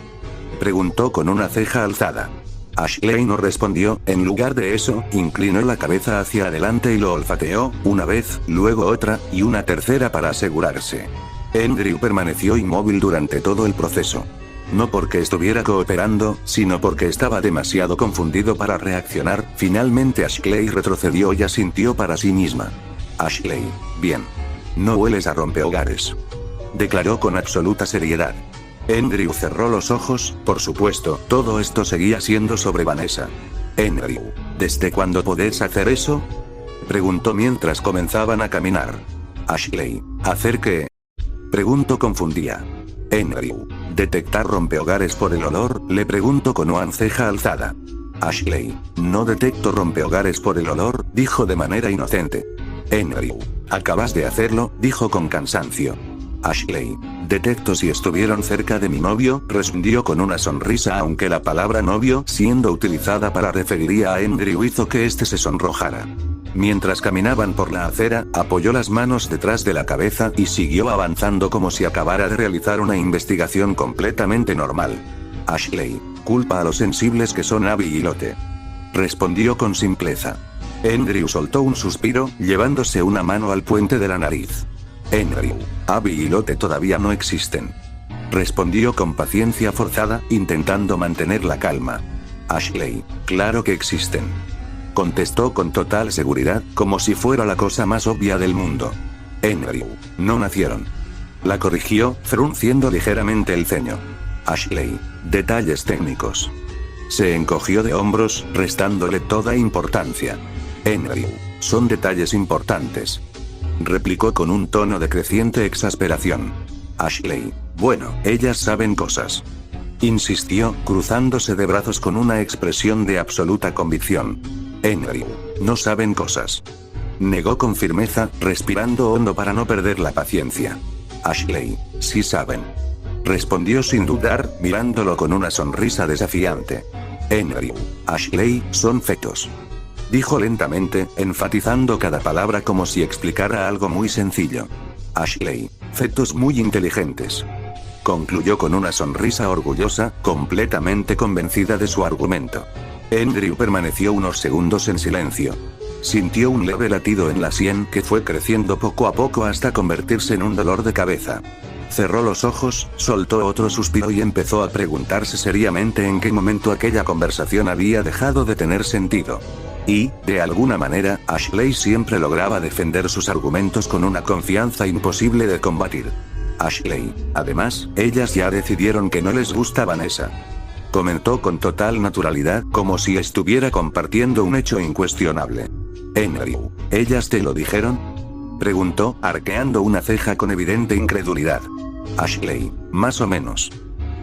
preguntó con una ceja alzada. Ashley no respondió, en lugar de eso, inclinó la cabeza hacia adelante y lo olfateó, una vez, luego otra, y una tercera para asegurarse. Andrew permaneció inmóvil durante todo el proceso. No porque estuviera cooperando, sino porque estaba demasiado confundido para reaccionar. Finalmente Ashley retrocedió y asintió para sí misma. Ashley, bien. No hueles a rompehogares, declaró con absoluta seriedad. Andrew cerró los ojos, por supuesto, todo esto seguía siendo sobre Vanessa. Andrew, ¿desde cuándo podés hacer eso?, preguntó mientras comenzaban a caminar. Ashley, ¿hacer qué?, preguntó confundida. Andrew, ¿detectar rompehogares por el olor?, le preguntó con una ceja alzada. Ashley, no detecto rompehogares por el olor, dijo de manera inocente. Andrew, acabas de hacerlo, dijo con cansancio. Ashley, detecto si estuvieron cerca de mi novio, respondió con una sonrisa, aunque la palabra novio, siendo utilizada para referiría a Andrew, hizo que este se sonrojara. Mientras caminaban por la acera, apoyó las manos detrás de la cabeza y siguió avanzando como si acabara de realizar una investigación completamente normal. Ashley, culpa a los sensibles que son Abby y Lotte, respondió con simpleza. Andrew soltó un suspiro, llevándose una mano al puente de la nariz. Andrew, Abby y Lotte todavía no existen, respondió con paciencia forzada, intentando mantener la calma. Ashley, claro que existen, contestó con total seguridad, como si fuera la cosa más obvia del mundo. Andrew, no nacieron, la corrigió, frunciendo ligeramente el ceño. Ashley, detalles técnicos. Se encogió de hombros, restándole toda importancia. Andrew, son detalles importantes, replicó con un tono de creciente exasperación. Ashley, bueno, ellas saben cosas, insistió, cruzándose de brazos con una expresión de absoluta convicción. Andrew, no saben cosas, negó con firmeza, respirando hondo para no perder la paciencia. Ashley, sí saben, respondió sin dudar, mirándolo con una sonrisa desafiante. Andrew, Ashley, son fetos, dijo lentamente, enfatizando cada palabra como si explicara algo muy sencillo. Ashley, fetos muy inteligentes, concluyó con una sonrisa orgullosa, completamente convencida de su argumento. Andrew permaneció unos segundos en silencio. Sintió un leve latido en la sien que fue creciendo poco a poco hasta convertirse en un dolor de cabeza. Cerró los ojos, soltó otro suspiro y empezó a preguntarse seriamente en qué momento aquella conversación había dejado de tener sentido. Y, de alguna manera, Ashley siempre lograba defender sus argumentos con una confianza imposible de combatir. Ashley, además, ellas ya decidieron que no les gusta Vanessa, comentó con total naturalidad, como si estuviera compartiendo un hecho incuestionable. Andrew, ¿ellas te lo dijeron?, preguntó, arqueando una ceja con evidente incredulidad. Ashley, más o menos,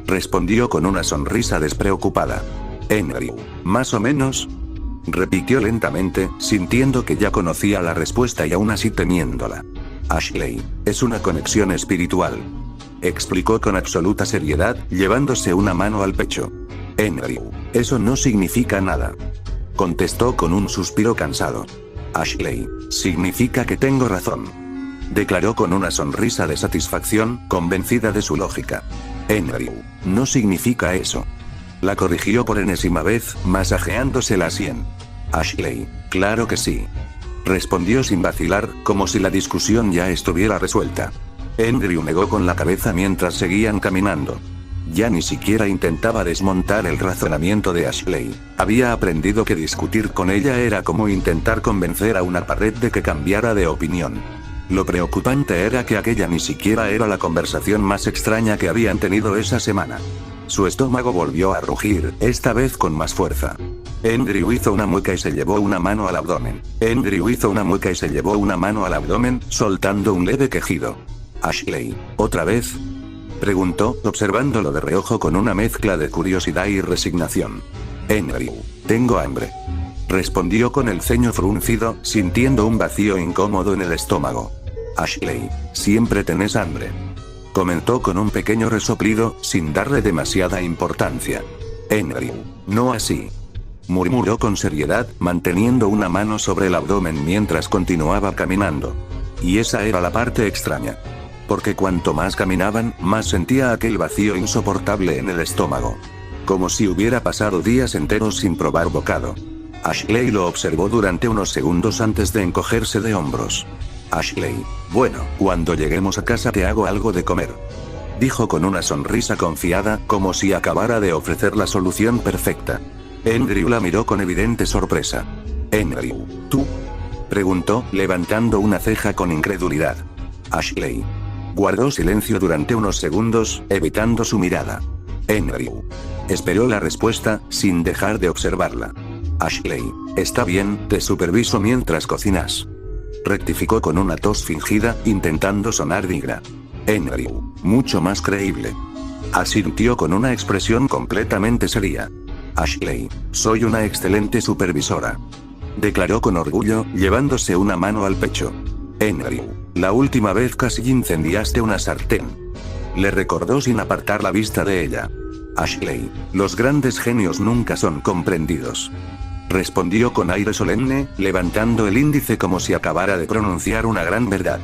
respondió con una sonrisa despreocupada. Andrew, ¿más o menos?, repitió lentamente, sintiendo que ya conocía la respuesta y aún así temiéndola. Ashley, es una conexión espiritual, explicó con absoluta seriedad, llevándose una mano al pecho. Andrew, eso no significa nada, contestó con un suspiro cansado. Ashley, significa que tengo razón, declaró con una sonrisa de satisfacción, convencida de su lógica. Andrew, no significa eso, la corrigió por enésima vez, masajeándose la sien. Ashley, claro que sí, respondió sin vacilar, como si la discusión ya estuviera resuelta. Andrew negó con la cabeza mientras seguían caminando. Ya ni siquiera intentaba desmontar el razonamiento de Ashley. Había aprendido que discutir con ella era como intentar convencer a una pared de que cambiara de opinión. Lo preocupante era que aquella ni siquiera era la conversación más extraña que habían tenido esa semana. Su estómago volvió a rugir, esta vez con más fuerza. Andrew hizo una mueca y se llevó una mano al abdomen. Andrew hizo una mueca y se llevó una mano al abdomen, soltando un leve quejido. Ashley, ¿otra vez?, preguntó, observándolo de reojo con una mezcla de curiosidad y resignación. Andrew, tengo hambre, respondió con el ceño fruncido, sintiendo un vacío incómodo en el estómago. Ashley, siempre tenés hambre. Comentó con un pequeño resoplido, sin darle demasiada importancia. Andrew, no así. Murmuró con seriedad, manteniendo una mano sobre el abdomen mientras continuaba caminando. Y esa era la parte extraña. Porque cuanto más caminaban, más sentía aquel vacío insoportable en el estómago. Como si hubiera pasado días enteros sin probar bocado. Ashley lo observó durante unos segundos antes de encogerse de hombros. Ashley, bueno, cuando lleguemos a casa te hago algo de comer. Dijo con una sonrisa confiada, como si acabara de ofrecer la solución perfecta. Andrew la miró con evidente sorpresa. Andrew, ¿tú? Preguntó, levantando una ceja con incredulidad. Ashley. Guardó silencio durante unos segundos, evitando su mirada. Andrew. Esperó la respuesta, sin dejar de observarla. Ashley, está bien, te superviso mientras cocinas. Rectificó con una tos fingida, intentando sonar digna. Andrew, mucho más creíble. Asintió con una expresión completamente seria. Ashley, soy una excelente supervisora. Declaró con orgullo, llevándose una mano al pecho. Andrew, la última vez casi incendiaste una sartén. Le recordó sin apartar la vista de ella. Ashley, los grandes genios nunca son comprendidos. Respondió con aire solemne, levantando el índice como si acabara de pronunciar una gran verdad.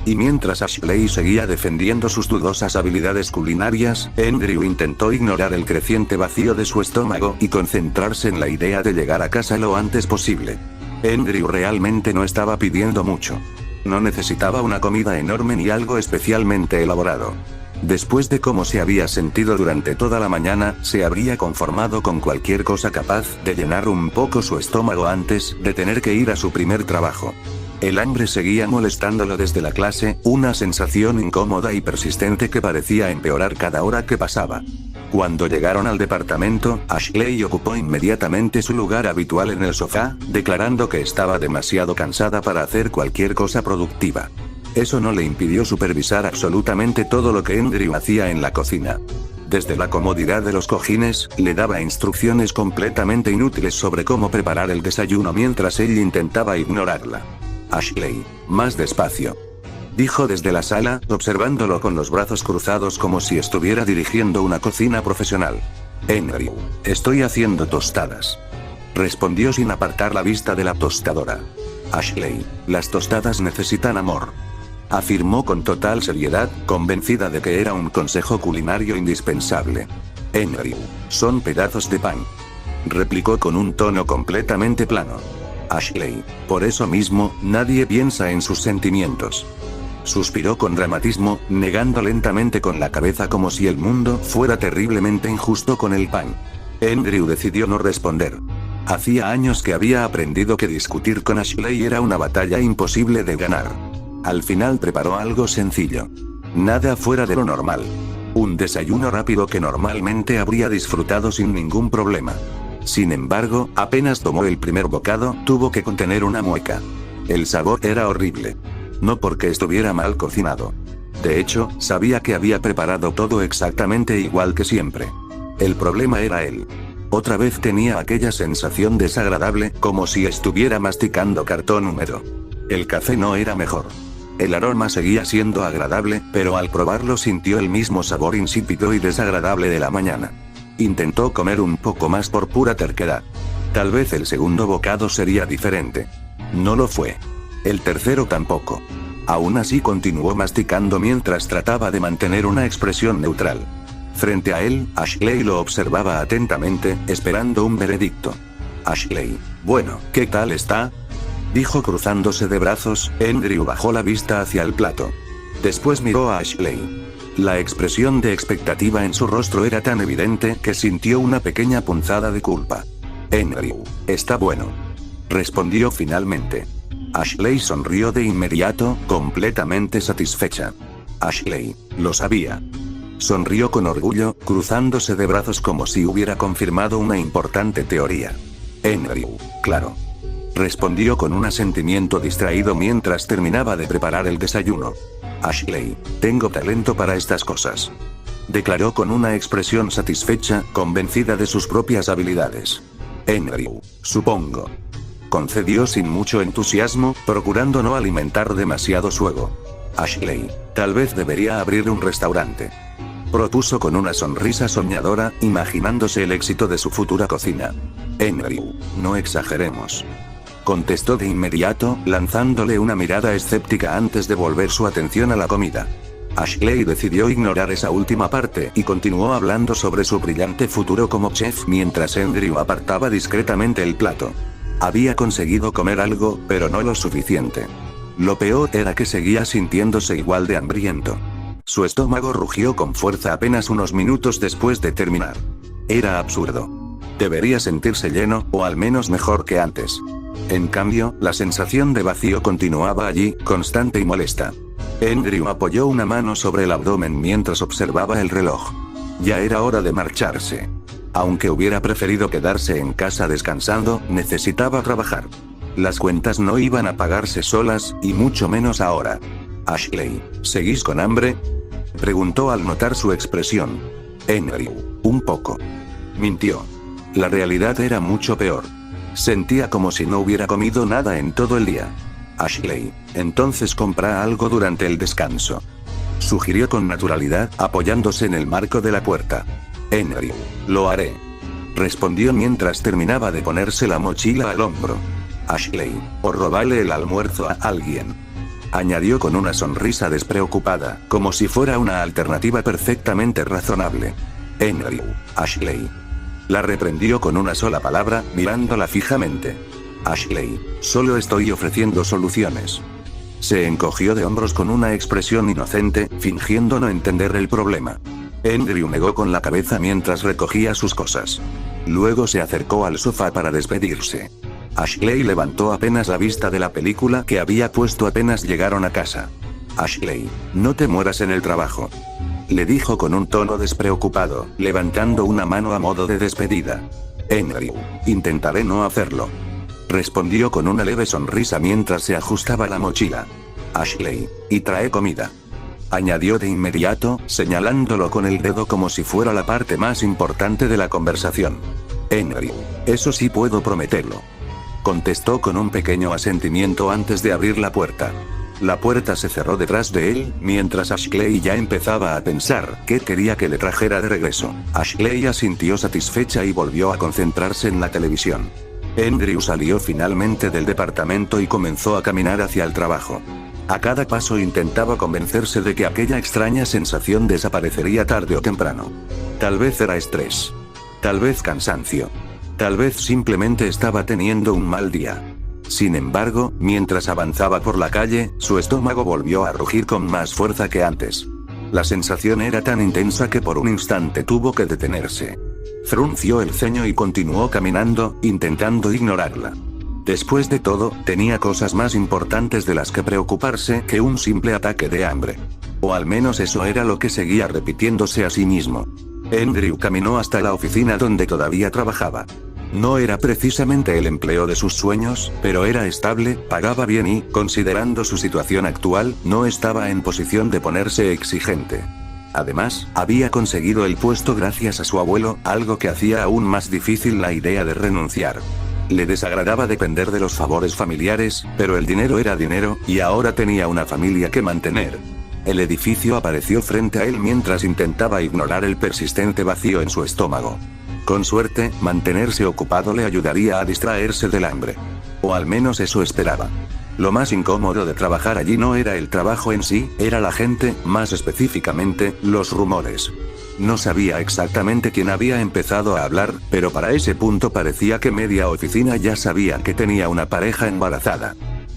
Y mientras Ashley seguía defendiendo sus dudosas habilidades culinarias, Andrew intentó ignorar el creciente vacío de su estómago y concentrarse en la idea de llegar a casa lo antes posible. Andrew realmente no estaba pidiendo mucho. No necesitaba una comida enorme ni algo especialmente elaborado. Después de cómo se había sentido durante toda la mañana, se habría conformado con cualquier cosa capaz de llenar un poco su estómago antes de tener que ir a su primer trabajo. El hambre seguía molestándolo desde la clase, una sensación incómoda y persistente que parecía empeorar cada hora que pasaba. Cuando llegaron al departamento, Ashley ocupó inmediatamente su lugar habitual en el sofá, declarando que estaba demasiado cansada para hacer cualquier cosa productiva. Eso no le impidió supervisar absolutamente todo lo que Andrew hacía en la cocina. Desde la comodidad de los cojines, le daba instrucciones completamente inútiles sobre cómo preparar el desayuno mientras él intentaba ignorarla. Ashley, más despacio. Dijo desde la sala, observándolo con los brazos cruzados como si estuviera dirigiendo una cocina profesional. Andrew, estoy haciendo tostadas. Respondió sin apartar la vista de la tostadora. Ashley, las tostadas necesitan amor. Afirmó con total seriedad, convencida de que era un consejo culinario indispensable. Andrew, son pedazos de pan. Replicó con un tono completamente plano. Ashley, por eso mismo, nadie piensa en sus sentimientos. Suspiró con dramatismo, negando lentamente con la cabeza como si el mundo fuera terriblemente injusto con el pan. Andrew decidió no responder. Hacía años que había aprendido que discutir con Ashley era una batalla imposible de ganar. Al final preparó algo sencillo. Nada fuera de lo normal. Un desayuno rápido que normalmente habría disfrutado sin ningún problema. Sin embargo, apenas tomó el primer bocado, tuvo que contener una mueca. El sabor era horrible. No porque estuviera mal cocinado. De hecho, sabía que había preparado todo exactamente igual que siempre. El problema era él. Otra vez tenía aquella sensación desagradable, como si estuviera masticando cartón húmedo. El café no era mejor. El aroma seguía siendo agradable, pero al probarlo sintió el mismo sabor insípido y desagradable de la mañana. Intentó comer un poco más por pura terquedad. Tal vez el segundo bocado sería diferente. No lo fue. El tercero tampoco. Aún así continuó masticando mientras trataba de mantener una expresión neutral. Frente a él, Ashley lo observaba atentamente, esperando un veredicto. Ashley, bueno, ¿qué tal está? Dijo cruzándose de brazos. Andrew bajó la vista hacia el plato. Después miró a Ashley. La expresión de expectativa en su rostro era tan evidente que sintió una pequeña punzada de culpa. Andrew, está bueno. Respondió finalmente. Ashley sonrió de inmediato, completamente satisfecha. Ashley, lo sabía. Sonrió con orgullo, cruzándose de brazos como si hubiera confirmado una importante teoría. Andrew, claro. Respondió con un asentimiento distraído mientras terminaba de preparar el desayuno. Ashley, tengo talento para estas cosas. Declaró con una expresión satisfecha, convencida de sus propias habilidades. Andrew, supongo. Concedió sin mucho entusiasmo, procurando no alimentar demasiado su ego. Ashley, tal vez debería abrir un restaurante. Propuso con una sonrisa soñadora, imaginándose el éxito de su futura cocina. Andrew, no exageremos. Contestó de inmediato, lanzándole una mirada escéptica antes de volver su atención a la comida. Ashley decidió ignorar esa última parte y continuó hablando sobre su brillante futuro como chef mientras Andrew apartaba discretamente el plato. Había conseguido comer algo, pero no lo suficiente. Lo peor era que seguía sintiéndose igual de hambriento. Su estómago rugió con fuerza apenas unos minutos después de terminar. Era absurdo. Debería sentirse lleno, o al menos mejor que antes. En cambio, la sensación de vacío continuaba allí, constante y molesta. Andrew apoyó una mano sobre el abdomen mientras observaba el reloj. Ya era hora de marcharse. Aunque hubiera preferido quedarse en casa descansando, necesitaba trabajar. Las cuentas no iban a pagarse solas, y mucho menos ahora. Ashley, ¿seguís con hambre?, preguntó al notar su expresión. Andrew, un poco. Mintió. La realidad era mucho peor. Sentía como si no hubiera comido nada en todo el día. Ashley, entonces compra algo durante el descanso. Sugirió con naturalidad, apoyándose en el marco de la puerta. Andrew, lo haré. Respondió mientras terminaba de ponerse la mochila al hombro. Ashley, o robale el almuerzo a alguien. Añadió con una sonrisa despreocupada, como si fuera una alternativa perfectamente razonable. Andrew, Ashley. La reprendió con una sola palabra, mirándola fijamente. Ashley, solo estoy ofreciendo soluciones. Se encogió de hombros con una expresión inocente, fingiendo no entender el problema. Andrew negó con la cabeza mientras recogía sus cosas. Luego se acercó al sofá para despedirse. Ashley levantó apenas la vista de la película que había puesto apenas llegaron a casa. Ashley, no te mueras en el trabajo. Le dijo con un tono despreocupado, levantando una mano a modo de despedida. Andrew, intentaré no hacerlo. Respondió con una leve sonrisa mientras se ajustaba la mochila. Ashley, y trae comida. Añadió de inmediato, señalándolo con el dedo como si fuera la parte más importante de la conversación. Andrew, eso sí puedo prometerlo. Contestó con un pequeño asentimiento antes de abrir la puerta. La puerta se cerró detrás de él, mientras Ashley ya empezaba a pensar qué quería que le trajera de regreso. Ashley asintió satisfecha y volvió a concentrarse en la televisión. Andrew salió finalmente del departamento y comenzó a caminar hacia el trabajo. A cada paso intentaba convencerse de que aquella extraña sensación desaparecería tarde o temprano. Tal vez era estrés. Tal vez cansancio. Tal vez simplemente estaba teniendo un mal día. Sin embargo, mientras avanzaba por la calle, su estómago volvió a rugir con más fuerza que antes. La sensación era tan intensa que por un instante tuvo que detenerse. Frunció el ceño y continuó caminando, intentando ignorarla. Después de todo, tenía cosas más importantes de las que preocuparse que un simple ataque de hambre. O al menos eso era lo que seguía repitiéndose a sí mismo. Andrew caminó hasta la oficina donde todavía trabajaba. No era precisamente el empleo de sus sueños, pero era estable, pagaba bien y, considerando su situación actual, no estaba en posición de ponerse exigente. Además, había conseguido el puesto gracias a su abuelo, algo que hacía aún más difícil la idea de renunciar. Le desagradaba depender de los favores familiares, pero el dinero era dinero, y ahora tenía una familia que mantener. El edificio apareció frente a él mientras intentaba ignorar el persistente vacío en su estómago. Con suerte, mantenerse ocupado le ayudaría a distraerse del hambre. O al menos eso esperaba. Lo más incómodo de trabajar allí no era el trabajo en sí, era la gente, más específicamente, los rumores. No sabía exactamente quién había empezado a hablar, pero para ese punto parecía que media oficina ya sabía que tenía una pareja embarazada.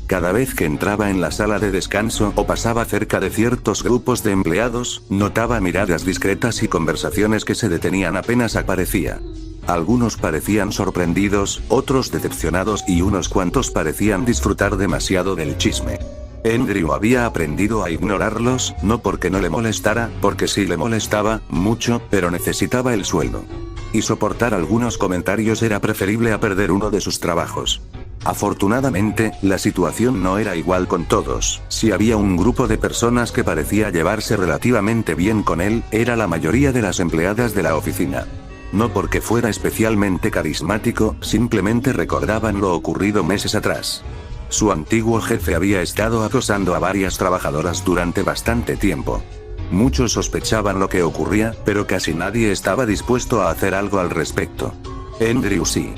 Cada vez que entraba en la sala de descanso o pasaba cerca de ciertos grupos de empleados, notaba miradas discretas y conversaciones que se detenían apenas aparecía. Algunos parecían sorprendidos, otros decepcionados y unos cuantos parecían disfrutar demasiado del chisme. Andrew había aprendido a ignorarlos, no porque no le molestara, porque sí le molestaba, mucho, pero necesitaba el sueldo. Y soportar algunos comentarios era preferible a perder uno de sus trabajos. Afortunadamente, la situación no era igual con todos. Si había un grupo de personas que parecía llevarse relativamente bien con él, era la mayoría de las empleadas de la oficina. No porque fuera especialmente carismático, simplemente recordaban lo ocurrido meses atrás. Su antiguo jefe había estado acosando a varias trabajadoras durante bastante tiempo. Muchos sospechaban lo que ocurría, pero casi nadie estaba dispuesto a hacer algo al respecto. Andrew sí.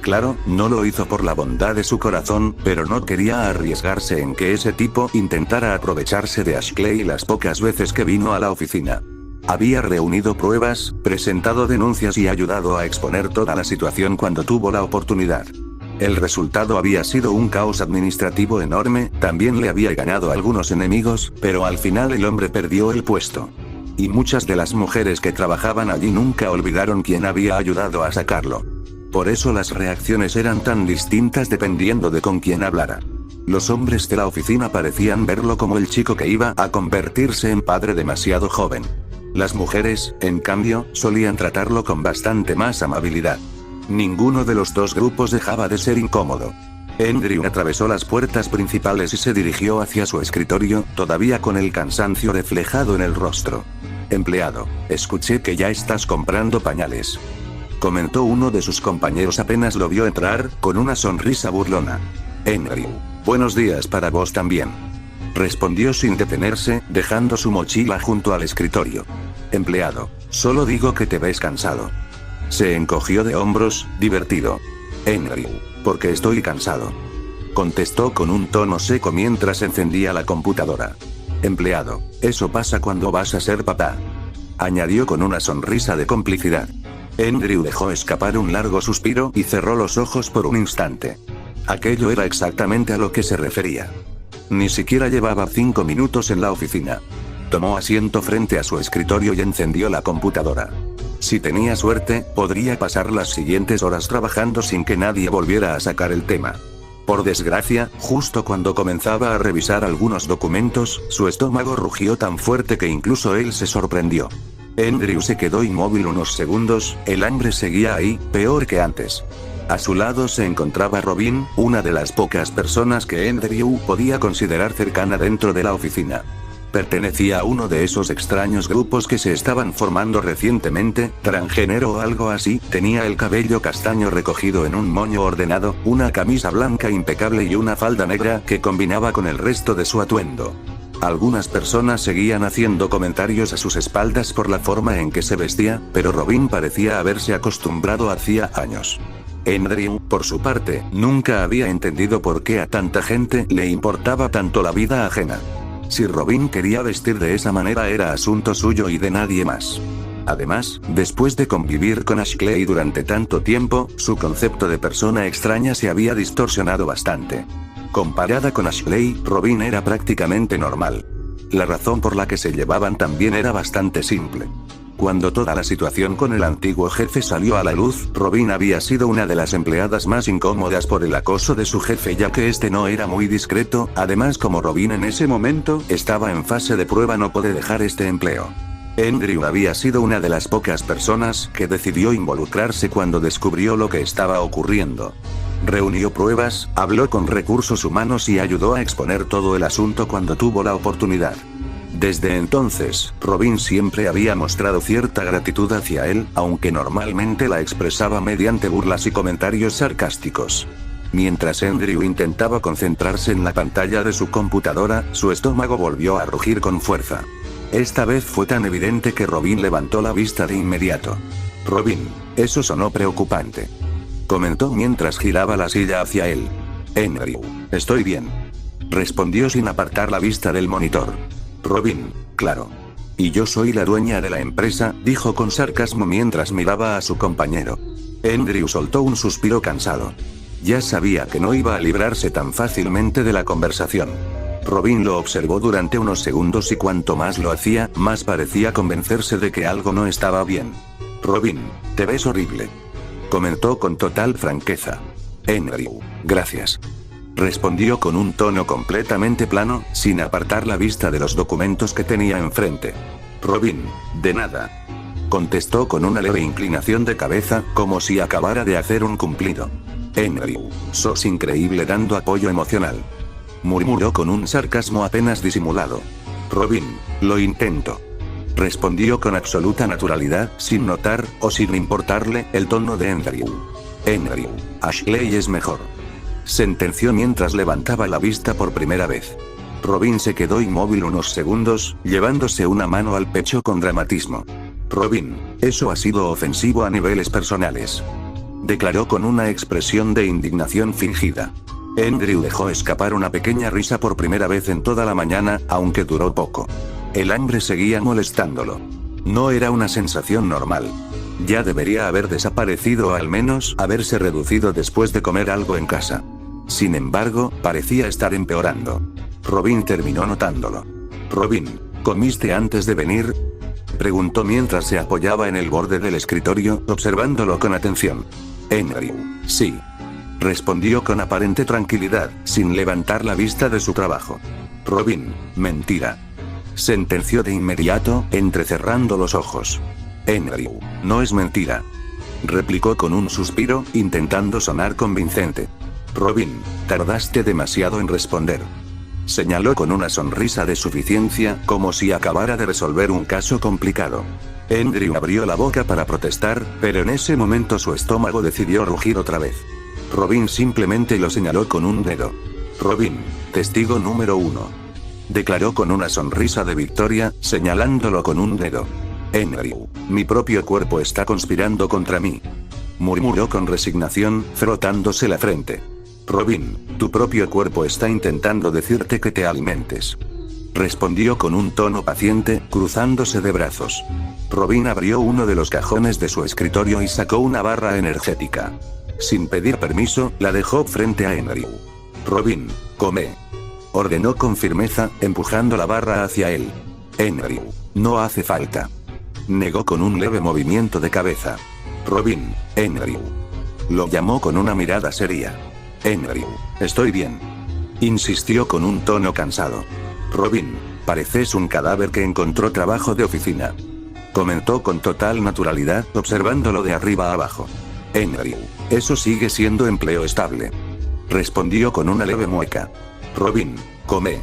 Claro, no lo hizo por la bondad de su corazón, pero no quería arriesgarse en que ese tipo intentara aprovecharse de Ashley las pocas veces que vino a la oficina. Había reunido pruebas, presentado denuncias y ayudado a exponer toda la situación cuando tuvo la oportunidad. El resultado había sido un caos administrativo enorme, también le había ganado algunos enemigos, pero al final el hombre perdió el puesto. Y muchas de las mujeres que trabajaban allí nunca olvidaron quién había ayudado a sacarlo. Por eso las reacciones eran tan distintas dependiendo de con quién hablara. Los hombres de la oficina parecían verlo como el chico que iba a convertirse en padre demasiado joven. Las mujeres, en cambio, solían tratarlo con bastante más amabilidad. Ninguno de los dos grupos dejaba de ser incómodo. Andrew atravesó las puertas principales y se dirigió hacia su escritorio, todavía con el cansancio reflejado en el rostro. Empleado, escuché que ya estás comprando pañales. Comentó uno de sus compañeros apenas lo vio entrar, con una sonrisa burlona. Andrew, buenos días para vos también. Respondió sin detenerse, dejando su mochila junto al escritorio. Empleado, solo digo que te ves cansado. Se encogió de hombros, divertido. Andrew, porque estoy cansado. Contestó con un tono seco mientras encendía la computadora. Empleado, eso pasa cuando vas a ser papá. Añadió con una sonrisa de complicidad. Andrew dejó escapar un largo suspiro y cerró los ojos por un instante. Aquello era exactamente a lo que se refería. Ni siquiera llevaba 5 minutos en la oficina. Tomó asiento frente a su escritorio y encendió la computadora. Si tenía suerte, podría pasar las siguientes horas trabajando sin que nadie volviera a sacar el tema. Por desgracia, justo cuando comenzaba a revisar algunos documentos, su estómago rugió tan fuerte que incluso él se sorprendió. Andrew se quedó inmóvil unos segundos, el hambre seguía ahí, peor que antes. A su lado se encontraba Robin, una de las pocas personas que Andrew podía considerar cercana dentro de la oficina. Pertenecía a uno de esos extraños grupos que se estaban formando recientemente, transgénero o algo así, tenía el cabello castaño recogido en un moño ordenado, una camisa blanca impecable y una falda negra que combinaba con el resto de su atuendo. Algunas personas seguían haciendo comentarios a sus espaldas por la forma en que se vestía, pero Robin parecía haberse acostumbrado hacía años. Andrew, por su parte, nunca había entendido por qué a tanta gente le importaba tanto la vida ajena. Si Robin quería vestir de esa manera era asunto suyo y de nadie más. Además, después de convivir con Ashley durante tanto tiempo, su concepto de persona extraña se había distorsionado bastante. Comparada con Ashley, Robin era prácticamente normal. La razón por la que se llevaban tan bien era bastante simple. Cuando toda la situación con el antiguo jefe salió a la luz, Robin había sido una de las empleadas más incómodas por el acoso de su jefe ya que este no era muy discreto, además como Robin en ese momento estaba en fase de prueba no puede dejar este empleo. Andrew había sido una de las pocas personas que decidió involucrarse cuando descubrió lo que estaba ocurriendo. Reunió pruebas, habló con recursos humanos y ayudó a exponer todo el asunto cuando tuvo la oportunidad. Desde entonces, Robin siempre había mostrado cierta gratitud hacia él, aunque normalmente la expresaba mediante burlas y comentarios sarcásticos. Mientras Andrew intentaba concentrarse en la pantalla de su computadora, su estómago volvió a rugir con fuerza. Esta vez fue tan evidente que Robin levantó la vista de inmediato. Robin, eso sonó preocupante. Comentó mientras giraba la silla hacia él. Andrew, estoy bien. Respondió sin apartar la vista del monitor. Robin, claro. Y yo soy la dueña de la empresa, dijo con sarcasmo mientras miraba a su compañero. Andrew soltó un suspiro cansado. Ya sabía que no iba a librarse tan fácilmente de la conversación. Robin lo observó durante unos segundos y cuanto más lo hacía, más parecía convencerse de que algo no estaba bien. Robin, te ves horrible. Comentó con total franqueza. Andrew, gracias. Respondió con un tono completamente plano, sin apartar la vista de los documentos que tenía enfrente. Robin, de nada. Contestó con una leve inclinación de cabeza, como si acabara de hacer un cumplido. Andrew, sos increíble dando apoyo emocional. Murmuró con un sarcasmo apenas disimulado. Robin, lo intento. Respondió con absoluta naturalidad, sin notar, o sin importarle, el tono de Andrew. Andrew, Ashley es mejor. sentenció mientras levantaba la vista por primera vez. Robin se quedó inmóvil unos segundos, llevándose una mano al pecho con dramatismo. Robin, eso ha sido ofensivo a niveles personales. Declaró con una expresión de indignación fingida. Andrew dejó escapar una pequeña risa por primera vez en toda la mañana, aunque duró poco. El hambre seguía molestándolo. No era una sensación normal. Ya debería haber desaparecido o al menos haberse reducido después de comer algo en casa. Sin embargo, parecía estar empeorando. Robin terminó notándolo. Robin, ¿comiste antes de venir?, preguntó mientras se apoyaba en el borde del escritorio, observándolo con atención. Andrew, sí. Respondió con aparente tranquilidad, sin levantar la vista de su trabajo. Robin, mentira. Sentenció de inmediato, entrecerrando los ojos. Andrew, no es mentira. Replicó con un suspiro, intentando sonar convincente. Robin, tardaste demasiado en responder. Señaló con una sonrisa de suficiencia, como si acabara de resolver un caso complicado. Andrew abrió la boca para protestar, pero en ese momento su estómago decidió rugir otra vez. Robin simplemente lo señaló con un dedo. Robin, testigo número 1. Declaró con una sonrisa de victoria, señalándolo con un dedo. Andrew, mi propio cuerpo está conspirando contra mí. Murmuró con resignación, frotándose la frente. Robin, tu propio cuerpo está intentando decirte que te alimentes. Respondió con un tono paciente, cruzándose de brazos. Robin abrió uno de los cajones de su escritorio y sacó una barra energética. Sin pedir permiso, la dejó frente a Andrew. Robin, come. Ordenó con firmeza, empujando la barra hacia él. Andrew, no hace falta. Negó con un leve movimiento de cabeza. Robin, Andrew. Lo llamó con una mirada seria. Andrew, estoy bien. Insistió con un tono cansado. Robin, pareces un cadáver que encontró trabajo de oficina. Comentó con total naturalidad, observándolo de arriba a abajo. Andrew, eso sigue siendo empleo estable. Respondió con una leve mueca. Robin, come.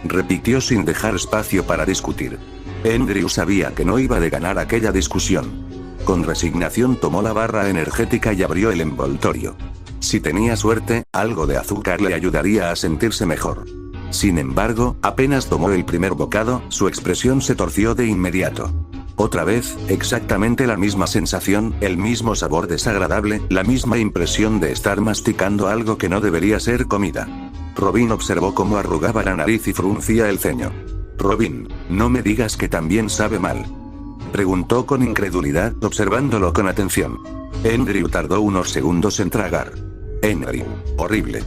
Repitió sin dejar espacio para discutir. Andrew sabía que no iba de ganar aquella discusión. Con resignación tomó la barra energética y abrió el envoltorio. Si tenía suerte, algo de azúcar le ayudaría a sentirse mejor. Sin embargo, apenas tomó el primer bocado, su expresión se torció de inmediato. Otra vez, exactamente la misma sensación, el mismo sabor desagradable, la misma impresión de estar masticando algo que no debería ser comida. Robin observó cómo arrugaba la nariz y fruncía el ceño. Robin, no me digas que también sabe mal. Preguntó con incredulidad, observándolo con atención. Andrew tardó unos segundos en tragar. Andrew, horrible.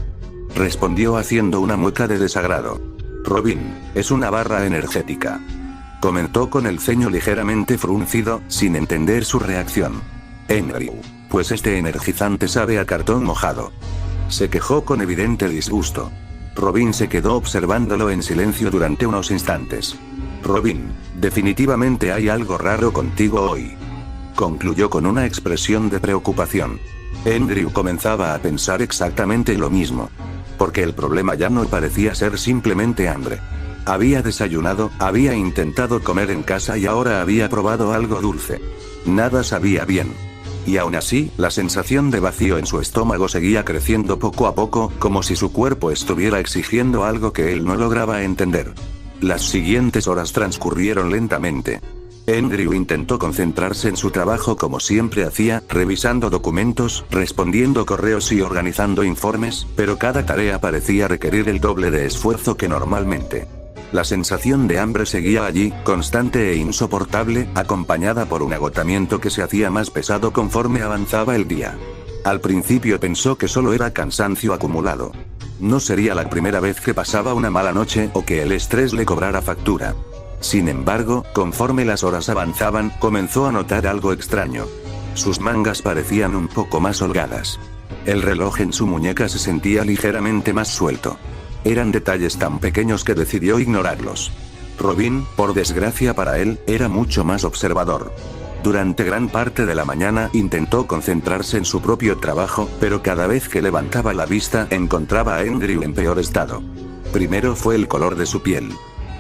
Respondió haciendo una mueca de desagrado. Robin, es una barra energética. Comentó con el ceño ligeramente fruncido, sin entender su reacción. Andrew, pues este energizante sabe a cartón mojado. Se quejó con evidente disgusto. Robin se quedó observándolo en silencio durante unos instantes. Robin, definitivamente hay algo raro contigo hoy. Concluyó con una expresión de preocupación. Andrew comenzaba a pensar exactamente lo mismo. Porque el problema ya no parecía ser simplemente hambre. Había desayunado, había intentado comer en casa y ahora había probado algo dulce. Nada sabía bien. Y aún así, la sensación de vacío en su estómago seguía creciendo poco a poco, como si su cuerpo estuviera exigiendo algo que él no lograba entender. Las siguientes horas transcurrieron lentamente. Andrew intentó concentrarse en su trabajo como siempre hacía, revisando documentos, respondiendo correos y organizando informes, pero cada tarea parecía requerir el doble de esfuerzo que normalmente. La sensación de hambre seguía allí, constante e insoportable, acompañada por un agotamiento que se hacía más pesado conforme avanzaba el día. Al principio pensó que solo era cansancio acumulado. No sería la primera vez que pasaba una mala noche o que el estrés le cobrara factura. Sin embargo, conforme las horas avanzaban, comenzó a notar algo extraño. Sus mangas parecían un poco más holgadas. El reloj en su muñeca se sentía ligeramente más suelto. Eran detalles tan pequeños que decidió ignorarlos. Robin, por desgracia para él, era mucho más observador. Durante gran parte de la mañana intentó concentrarse en su propio trabajo, pero cada vez que levantaba la vista encontraba a Andrew en peor estado. Primero fue el color de su piel.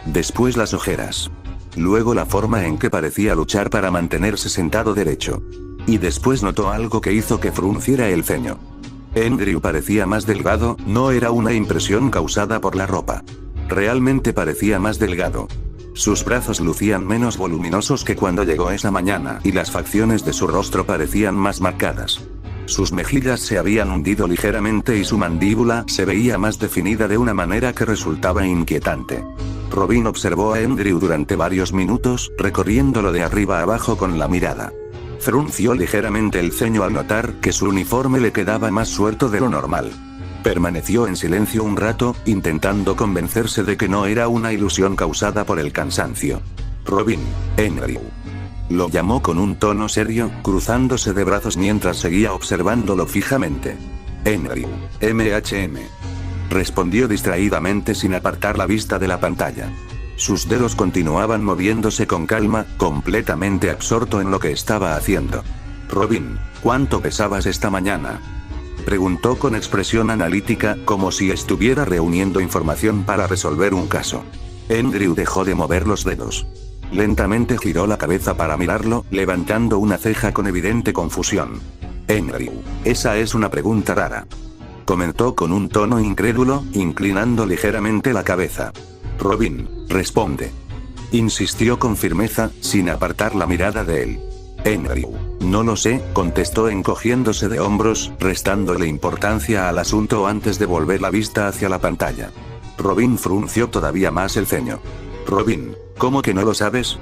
Después las ojeras. Luego la forma en que parecía luchar para mantenerse sentado derecho. Y después notó algo que hizo que frunciera el ceño. Andrew parecía más delgado, no era una impresión causada por la ropa. Realmente parecía más delgado. Sus brazos lucían menos voluminosos que cuando llegó esa mañana y las facciones de su rostro parecían más marcadas. Sus mejillas se habían hundido ligeramente y su mandíbula se veía más definida de una manera que resultaba inquietante. Robin observó a Andrew durante varios minutos, recorriéndolo de arriba a abajo con la mirada. Frunció ligeramente el ceño al notar que su uniforme le quedaba más suelto de lo normal. Permaneció en silencio un rato, intentando convencerse de que no era una ilusión causada por el cansancio. Robin, Andrew. Lo llamó con un tono serio, cruzándose de brazos mientras seguía observándolo fijamente. Andrew, MHM. Respondió distraídamente sin apartar la vista de la pantalla. Sus dedos continuaban moviéndose con calma, completamente absorto en lo que estaba haciendo. Robin, ¿cuánto pesabas esta mañana? Preguntó con expresión analítica, como si estuviera reuniendo información para resolver un caso. Andrew dejó de mover los dedos. Lentamente giró la cabeza para mirarlo, levantando una ceja con evidente confusión. Andrew, esa es una pregunta rara. Comentó con un tono incrédulo, inclinando ligeramente la cabeza. Robin, responde. Insistió con firmeza, sin apartar la mirada de él. Andrew, no lo sé, contestó encogiéndose de hombros, restándole importancia al asunto antes de volver la vista hacia la pantalla. Robin frunció todavía más el ceño. Robin, ¿cómo que no lo sabes?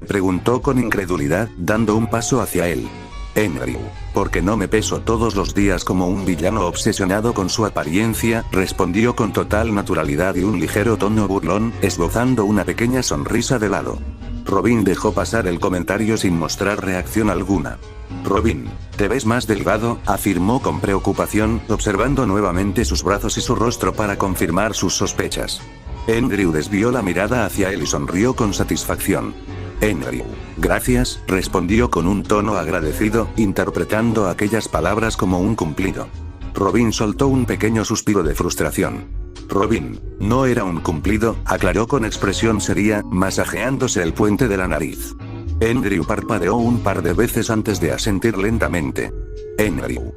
Preguntó con incredulidad, dando un paso hacia él. Andrew, porque no me peso todos los días como un villano obsesionado con su apariencia, respondió con total naturalidad y un ligero tono burlón, esbozando una pequeña sonrisa de lado. Robin dejó pasar el comentario sin mostrar reacción alguna. Robin, te ves más delgado, afirmó con preocupación, observando nuevamente sus brazos y su rostro para confirmar sus sospechas. Andrew desvió la mirada hacia él y sonrió con satisfacción. Andrew, gracias, respondió con un tono agradecido, interpretando aquellas palabras como un cumplido. Robin soltó un pequeño suspiro de frustración. Robin, no era un cumplido, aclaró con expresión seria, masajeándose el puente de la nariz. Andrew parpadeó un par de veces antes de asentir lentamente. Andrew,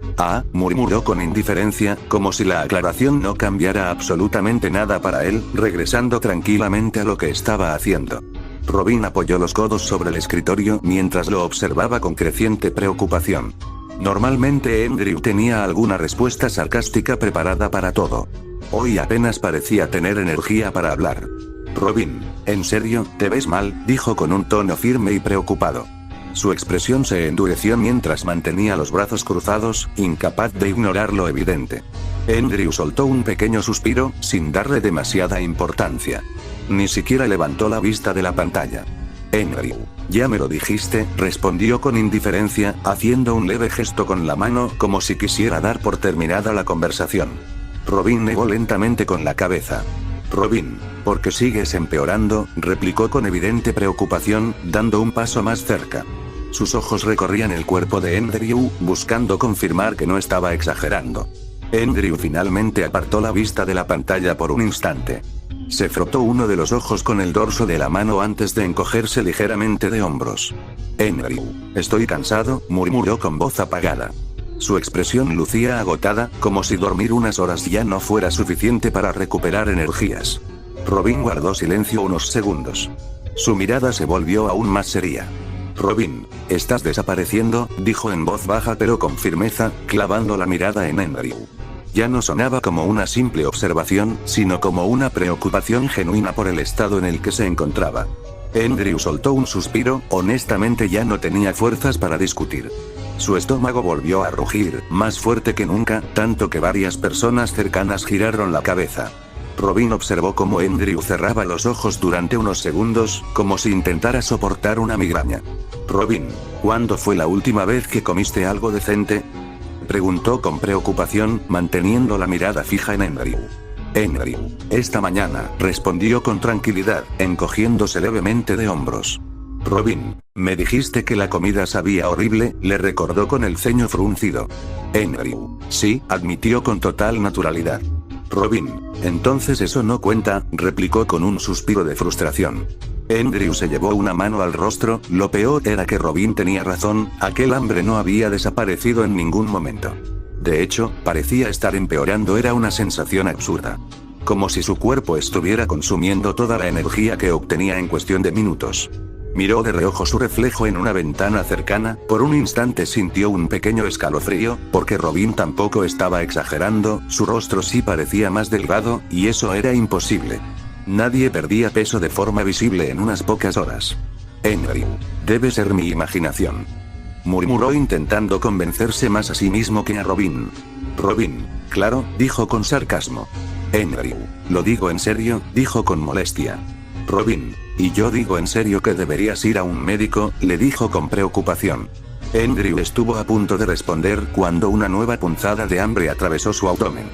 murmuró con indiferencia, como si la aclaración no cambiara absolutamente nada para él, regresando tranquilamente a lo que estaba haciendo. Robin apoyó los codos sobre el escritorio mientras lo observaba con creciente preocupación. Normalmente Andrew tenía alguna respuesta sarcástica preparada para todo. Hoy apenas parecía tener energía para hablar. Robin, ¿en serio, te ves mal?, dijo con un tono firme y preocupado. Su expresión se endureció mientras mantenía los brazos cruzados, incapaz de ignorar lo evidente. Andrew soltó un pequeño suspiro, sin darle demasiada importancia. Ni siquiera levantó la vista de la pantalla. Andrew, ya me lo dijiste, respondió con indiferencia, haciendo un leve gesto con la mano, como si quisiera dar por terminada la conversación. Robin negó lentamente con la cabeza. Robin, ¿por qué sigues empeorando?, replicó con evidente preocupación, dando un paso más cerca. Sus ojos recorrían el cuerpo de Andrew, buscando confirmar que no estaba exagerando. Andrew finalmente apartó la vista de la pantalla por un instante. Se frotó uno de los ojos con el dorso de la mano antes de encogerse ligeramente de hombros. Andrew, estoy cansado, murmuró con voz apagada. Su expresión lucía agotada, como si dormir unas horas ya no fuera suficiente para recuperar energías. Robin guardó silencio unos segundos. Su mirada se volvió aún más seria. Robin, estás desapareciendo, dijo en voz baja pero con firmeza, clavando la mirada en Andrew. Ya no sonaba como una simple observación, sino como una preocupación genuina por el estado en el que se encontraba. Andrew soltó un suspiro, honestamente ya no tenía fuerzas para discutir. Su estómago volvió a rugir, más fuerte que nunca, tanto que varias personas cercanas giraron la cabeza. Robin observó cómo Andrew cerraba los ojos durante unos segundos, como si intentara soportar una migraña. Robin, ¿cuándo fue la última vez que comiste algo decente?, preguntó con preocupación, manteniendo la mirada fija en Andrew. Andrew, esta mañana, respondió con tranquilidad, encogiéndose levemente de hombros. Robin, me dijiste que la comida sabía horrible, le recordó con el ceño fruncido. Andrew, sí, admitió con total naturalidad. Robin, entonces eso no cuenta, replicó con un suspiro de frustración. Andrew se llevó una mano al rostro, lo peor era que Robin tenía razón, aquel hambre no había desaparecido en ningún momento. De hecho, parecía estar empeorando, era una sensación absurda. Como si su cuerpo estuviera consumiendo toda la energía que obtenía en cuestión de minutos. Miró de reojo su reflejo en una ventana cercana, por un instante sintió un pequeño escalofrío, porque Robin tampoco estaba exagerando, su rostro sí parecía más delgado, y eso era imposible. Nadie perdía peso de forma visible en unas pocas horas. Andrew, debe ser mi imaginación. Murmuró intentando convencerse más a sí mismo que a Robin. Robin, claro, dijo con sarcasmo. Andrew, lo digo en serio, dijo con molestia. Robin, y yo digo en serio que deberías ir a un médico, le dijo con preocupación. Andrew estuvo a punto de responder cuando una nueva punzada de hambre atravesó su abdomen.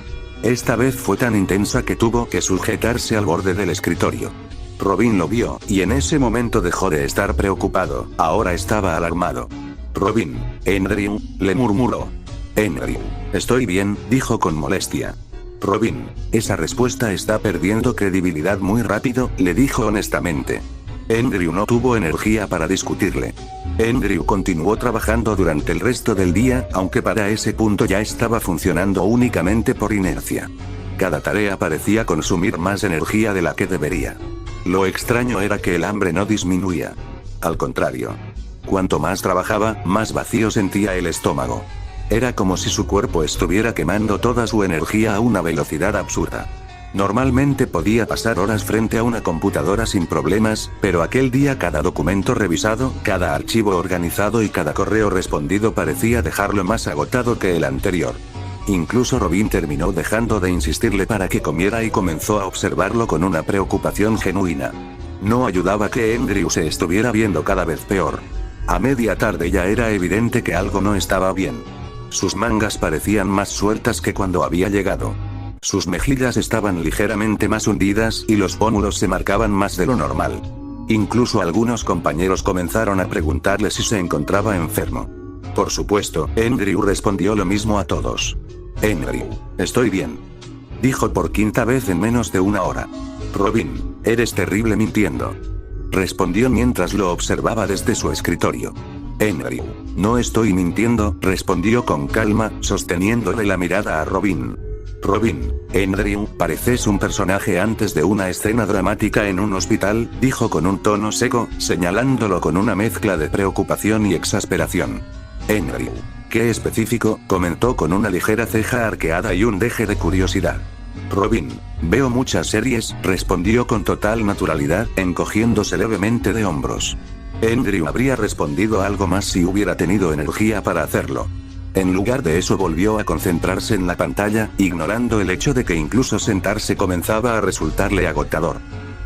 Esta vez fue tan intensa que tuvo que sujetarse al borde del escritorio. Robin lo vio, y en ese momento dejó de estar preocupado, ahora estaba alarmado. Robin, Andrew, le murmuró. Andrew, estoy bien, dijo con molestia. Robin, esa respuesta está perdiendo credibilidad muy rápido, le dijo honestamente. Andrew no tuvo energía para discutirle. Andrew continuó trabajando durante el resto del día, aunque para ese punto ya estaba funcionando únicamente por inercia. Cada tarea parecía consumir más energía de la que debería. Lo extraño era que el hambre no disminuía. Al contrario. Cuanto más trabajaba, más vacío sentía el estómago. Era como si su cuerpo estuviera quemando toda su energía a una velocidad absurda. Normalmente podía pasar horas frente a una computadora sin problemas, pero aquel día cada documento revisado, cada archivo organizado y cada correo respondido parecía dejarlo más agotado que el anterior. Incluso Robin terminó dejando de insistirle para que comiera y comenzó a observarlo con una preocupación genuina. No ayudaba que Andrew se estuviera viendo cada vez peor. A media tarde ya era evidente que algo no estaba bien. Sus mangas parecían más sueltas que cuando había llegado. Sus mejillas estaban ligeramente más hundidas y los pómulos se marcaban más de lo normal. Incluso algunos compañeros comenzaron a preguntarle si se encontraba enfermo. Por supuesto, Andrew respondió lo mismo a todos. Andrew, estoy bien. Dijo por quinta vez en menos de una hora. Robin, eres terrible mintiendo. Respondió mientras lo observaba desde su escritorio. Andrew, no estoy mintiendo, respondió con calma, sosteniéndole la mirada a Robin. Robin, Andrew, pareces un personaje antes de una escena dramática en un hospital, dijo con un tono seco, señalándolo con una mezcla de preocupación y exasperación. Andrew, ¿qué específico?, comentó con una ligera ceja arqueada y un deje de curiosidad. Robin, veo muchas series, respondió con total naturalidad, encogiéndose levemente de hombros. Andrew habría respondido algo más si hubiera tenido energía para hacerlo. En lugar de eso volvió a concentrarse en la pantalla, ignorando el hecho de que incluso sentarse comenzaba a resultarle agotador.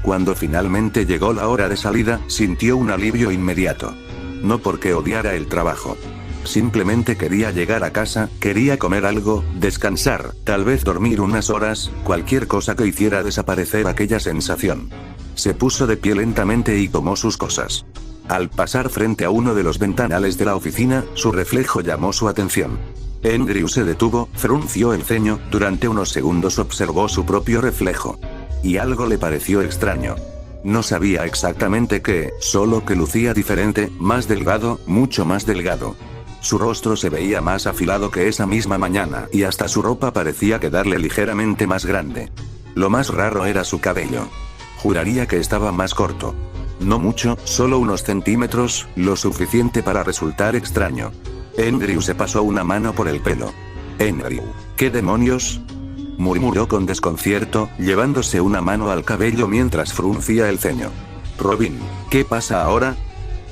Cuando finalmente llegó la hora de salida, sintió un alivio inmediato. No porque odiara el trabajo. Simplemente quería llegar a casa, quería comer algo, descansar, tal vez dormir unas horas, cualquier cosa que hiciera desaparecer aquella sensación. Se puso de pie lentamente y tomó sus cosas. Al pasar frente a uno de los ventanales de la oficina, su reflejo llamó su atención. Andrew se detuvo, frunció el ceño, durante unos segundos observó su propio reflejo. Y algo le pareció extraño. No sabía exactamente qué, solo que lucía diferente, más delgado, mucho más delgado. Su rostro se veía más afilado que esa misma mañana, y hasta su ropa parecía quedarle ligeramente más grande. Lo más raro era su cabello. Juraría que estaba más corto. No mucho, solo unos centímetros, lo suficiente para resultar extraño. Andrew se pasó una mano por el pelo. Andrew, ¿qué demonios?, murmuró con desconcierto, llevándose una mano al cabello mientras fruncía el ceño. Robin, ¿qué pasa ahora?,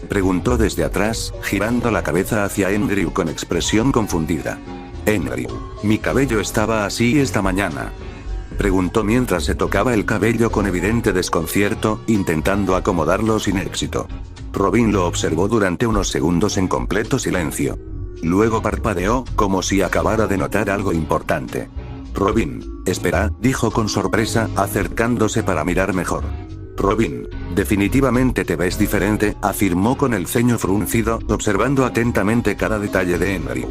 preguntó desde atrás, girando la cabeza hacia Andrew con expresión confundida. Andrew, mi cabello estaba así esta mañana. Preguntó mientras se tocaba el cabello con evidente desconcierto, intentando acomodarlo sin éxito. Robin lo observó durante unos segundos en completo silencio. Luego parpadeó, como si acabara de notar algo importante. Robin, espera, dijo con sorpresa, acercándose para mirar mejor. Robin, definitivamente te ves diferente, afirmó con el ceño fruncido, observando atentamente cada detalle de Andrew.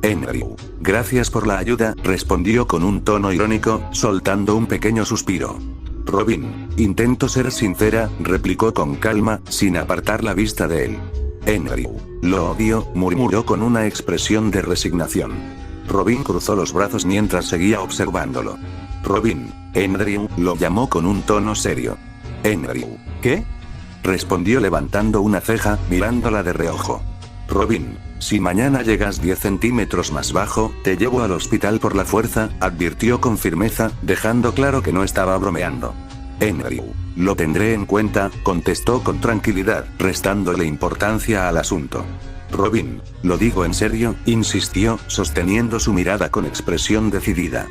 Andrew, gracias por la ayuda, respondió con un tono irónico, soltando un pequeño suspiro. Robin, intento ser sincera, replicó con calma, sin apartar la vista de él. Andrew, lo odio, murmuró con una expresión de resignación. Robin cruzó los brazos mientras seguía observándolo. Robin, Andrew, lo llamó con un tono serio. Andrew, ¿qué? Respondió levantando una ceja, mirándola de reojo. Robin, si mañana llegas 10 centímetros más bajo, te llevo al hospital por la fuerza, advirtió con firmeza, dejando claro que no estaba bromeando. Andrew, lo tendré en cuenta, contestó con tranquilidad, restándole importancia al asunto. Robin, lo digo en serio, insistió, sosteniendo su mirada con expresión decidida.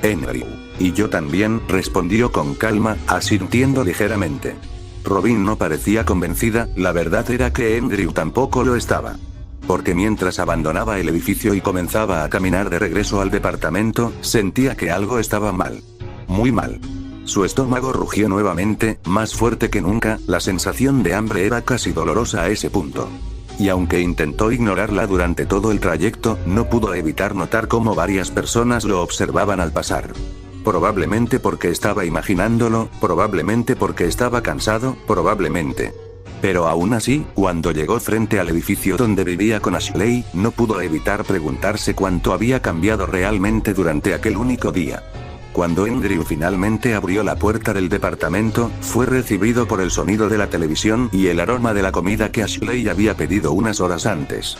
Andrew, y yo también, respondió con calma, asintiendo ligeramente. Robin no parecía convencida, la verdad era que Andrew tampoco lo estaba. Porque mientras abandonaba el edificio y comenzaba a caminar de regreso al departamento, sentía que algo estaba mal. Muy mal. Su estómago rugió nuevamente, más fuerte que nunca, la sensación de hambre era casi dolorosa a ese punto. Y aunque intentó ignorarla durante todo el trayecto, no pudo evitar notar cómo varias personas lo observaban al pasar. Probablemente porque estaba imaginándolo, probablemente porque estaba cansado, probablemente. Pero aún así, cuando llegó frente al edificio donde vivía con Ashley, no pudo evitar preguntarse cuánto había cambiado realmente durante aquel único día. Cuando Andrew finalmente abrió la puerta del departamento, fue recibido por el sonido de la televisión y el aroma de la comida que Ashley había pedido unas horas antes.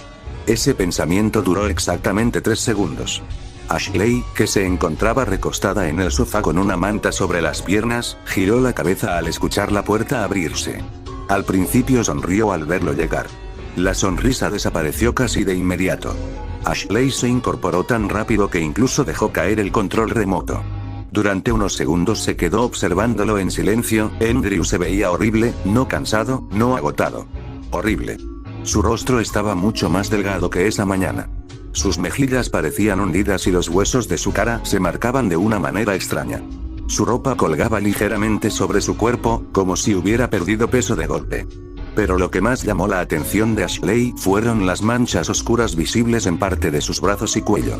Ese pensamiento duró exactamente 3 segundos. Ashley, que se encontraba recostada en el sofá con una manta sobre las piernas, giró la cabeza al escuchar la puerta abrirse. Al principio sonrió al verlo llegar. La sonrisa desapareció casi de inmediato. Ashley se incorporó tan rápido que incluso dejó caer el control remoto. Durante unos segundos se quedó observándolo en silencio. Andrew se veía horrible, no cansado, no agotado. Horrible. Su rostro estaba mucho más delgado que esa mañana. Sus mejillas parecían hundidas y los huesos de su cara se marcaban de una manera extraña. Su ropa colgaba ligeramente sobre su cuerpo, como si hubiera perdido peso de golpe. Pero lo que más llamó la atención de Ashley fueron las manchas oscuras visibles en parte de sus brazos y cuello.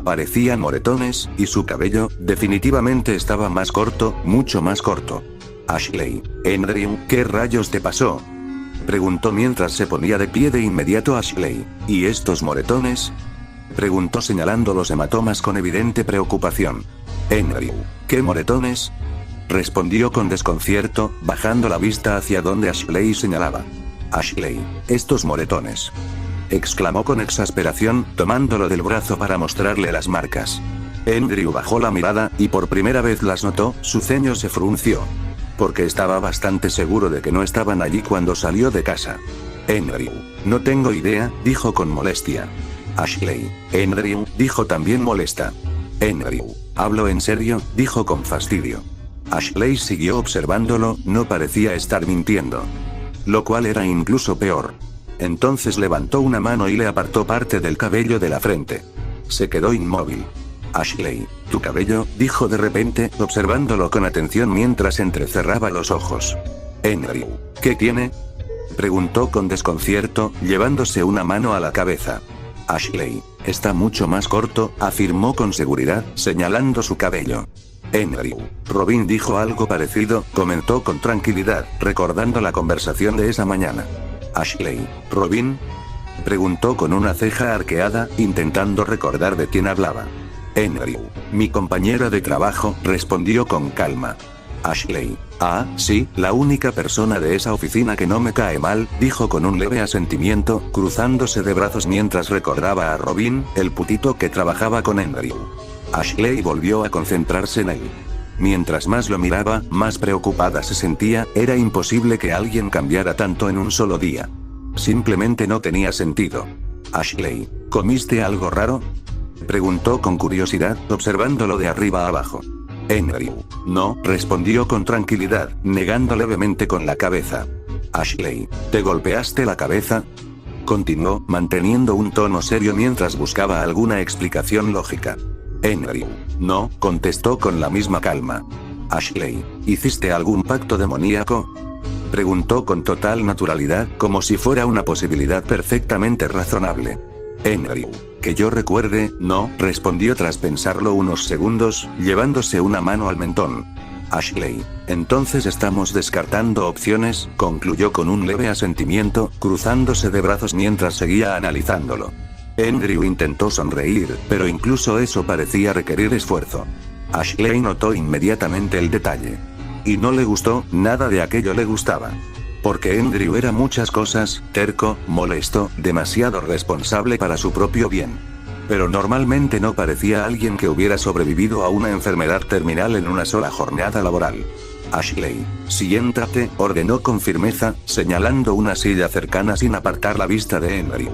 Parecían moretones, y su cabello, definitivamente estaba más corto, mucho más corto. Ashley, Andrew, ¿qué rayos te pasó? Preguntó mientras se ponía de pie de inmediato Ashley. ¿Y estos moretones? Preguntó señalando los hematomas con evidente preocupación. Andrew, ¿qué moretones? Respondió con desconcierto, bajando la vista hacia donde Ashley señalaba. Ashley, estos moretones. Exclamó con exasperación, tomándolo del brazo para mostrarle las marcas. Andrew bajó la mirada, y por primera vez las notó, su ceño se frunció. Porque estaba bastante seguro de que no estaban allí cuando salió de casa. Andrew, no tengo idea, dijo con molestia. Ashley, Andrew, dijo también molesta. Andrew, hablo en serio, dijo con fastidio. Ashley siguió observándolo, no parecía estar mintiendo. Lo cual era incluso peor. Entonces levantó una mano y le apartó parte del cabello de la frente. Se quedó inmóvil. Ashley, tu cabello, dijo de repente, observándolo con atención mientras entrecerraba los ojos. Andrew, ¿qué tiene? Preguntó con desconcierto, llevándose una mano a la cabeza. Ashley, está mucho más corto, afirmó con seguridad, señalando su cabello. Andrew, Robin dijo algo parecido, comentó con tranquilidad, recordando la conversación de esa mañana. Ashley, ¿Robin? Preguntó con una ceja arqueada, intentando recordar de quién hablaba. Andrew, mi compañera de trabajo, respondió con calma. Ashley, ah, sí, la única persona de esa oficina que no me cae mal, dijo con un leve asentimiento, cruzándose de brazos mientras recordaba a Robin, el putito que trabajaba con Andrew. Ashley volvió a concentrarse en él. Mientras más lo miraba, más preocupada se sentía, era imposible que alguien cambiara tanto en un solo día. Simplemente no tenía sentido. Ashley, ¿comiste algo raro? Preguntó con curiosidad, observándolo de arriba a abajo. Andrew, no, respondió con tranquilidad, negando levemente con la cabeza. Ashley, ¿te golpeaste la cabeza? Continuó, manteniendo un tono serio mientras buscaba alguna explicación lógica. Andrew, no, contestó con la misma calma. Ashley, ¿hiciste algún pacto demoníaco? Preguntó con total naturalidad, como si fuera una posibilidad perfectamente razonable. Andrew, que yo recuerde, no, respondió tras pensarlo unos segundos, llevándose una mano al mentón. Ashley, entonces estamos descartando opciones, concluyó con un leve asentimiento, cruzándose de brazos mientras seguía analizándolo. Andrew intentó sonreír, pero incluso eso parecía requerir esfuerzo. Ashley notó inmediatamente el detalle. Y no le gustó, nada de aquello le gustaba. Porque Andrew era muchas cosas: terco, molesto, demasiado responsable para su propio bien. Pero normalmente no parecía alguien que hubiera sobrevivido a una enfermedad terminal en una sola jornada laboral. Ashley, siéntate, ordenó con firmeza, señalando una silla cercana sin apartar la vista de Andrew.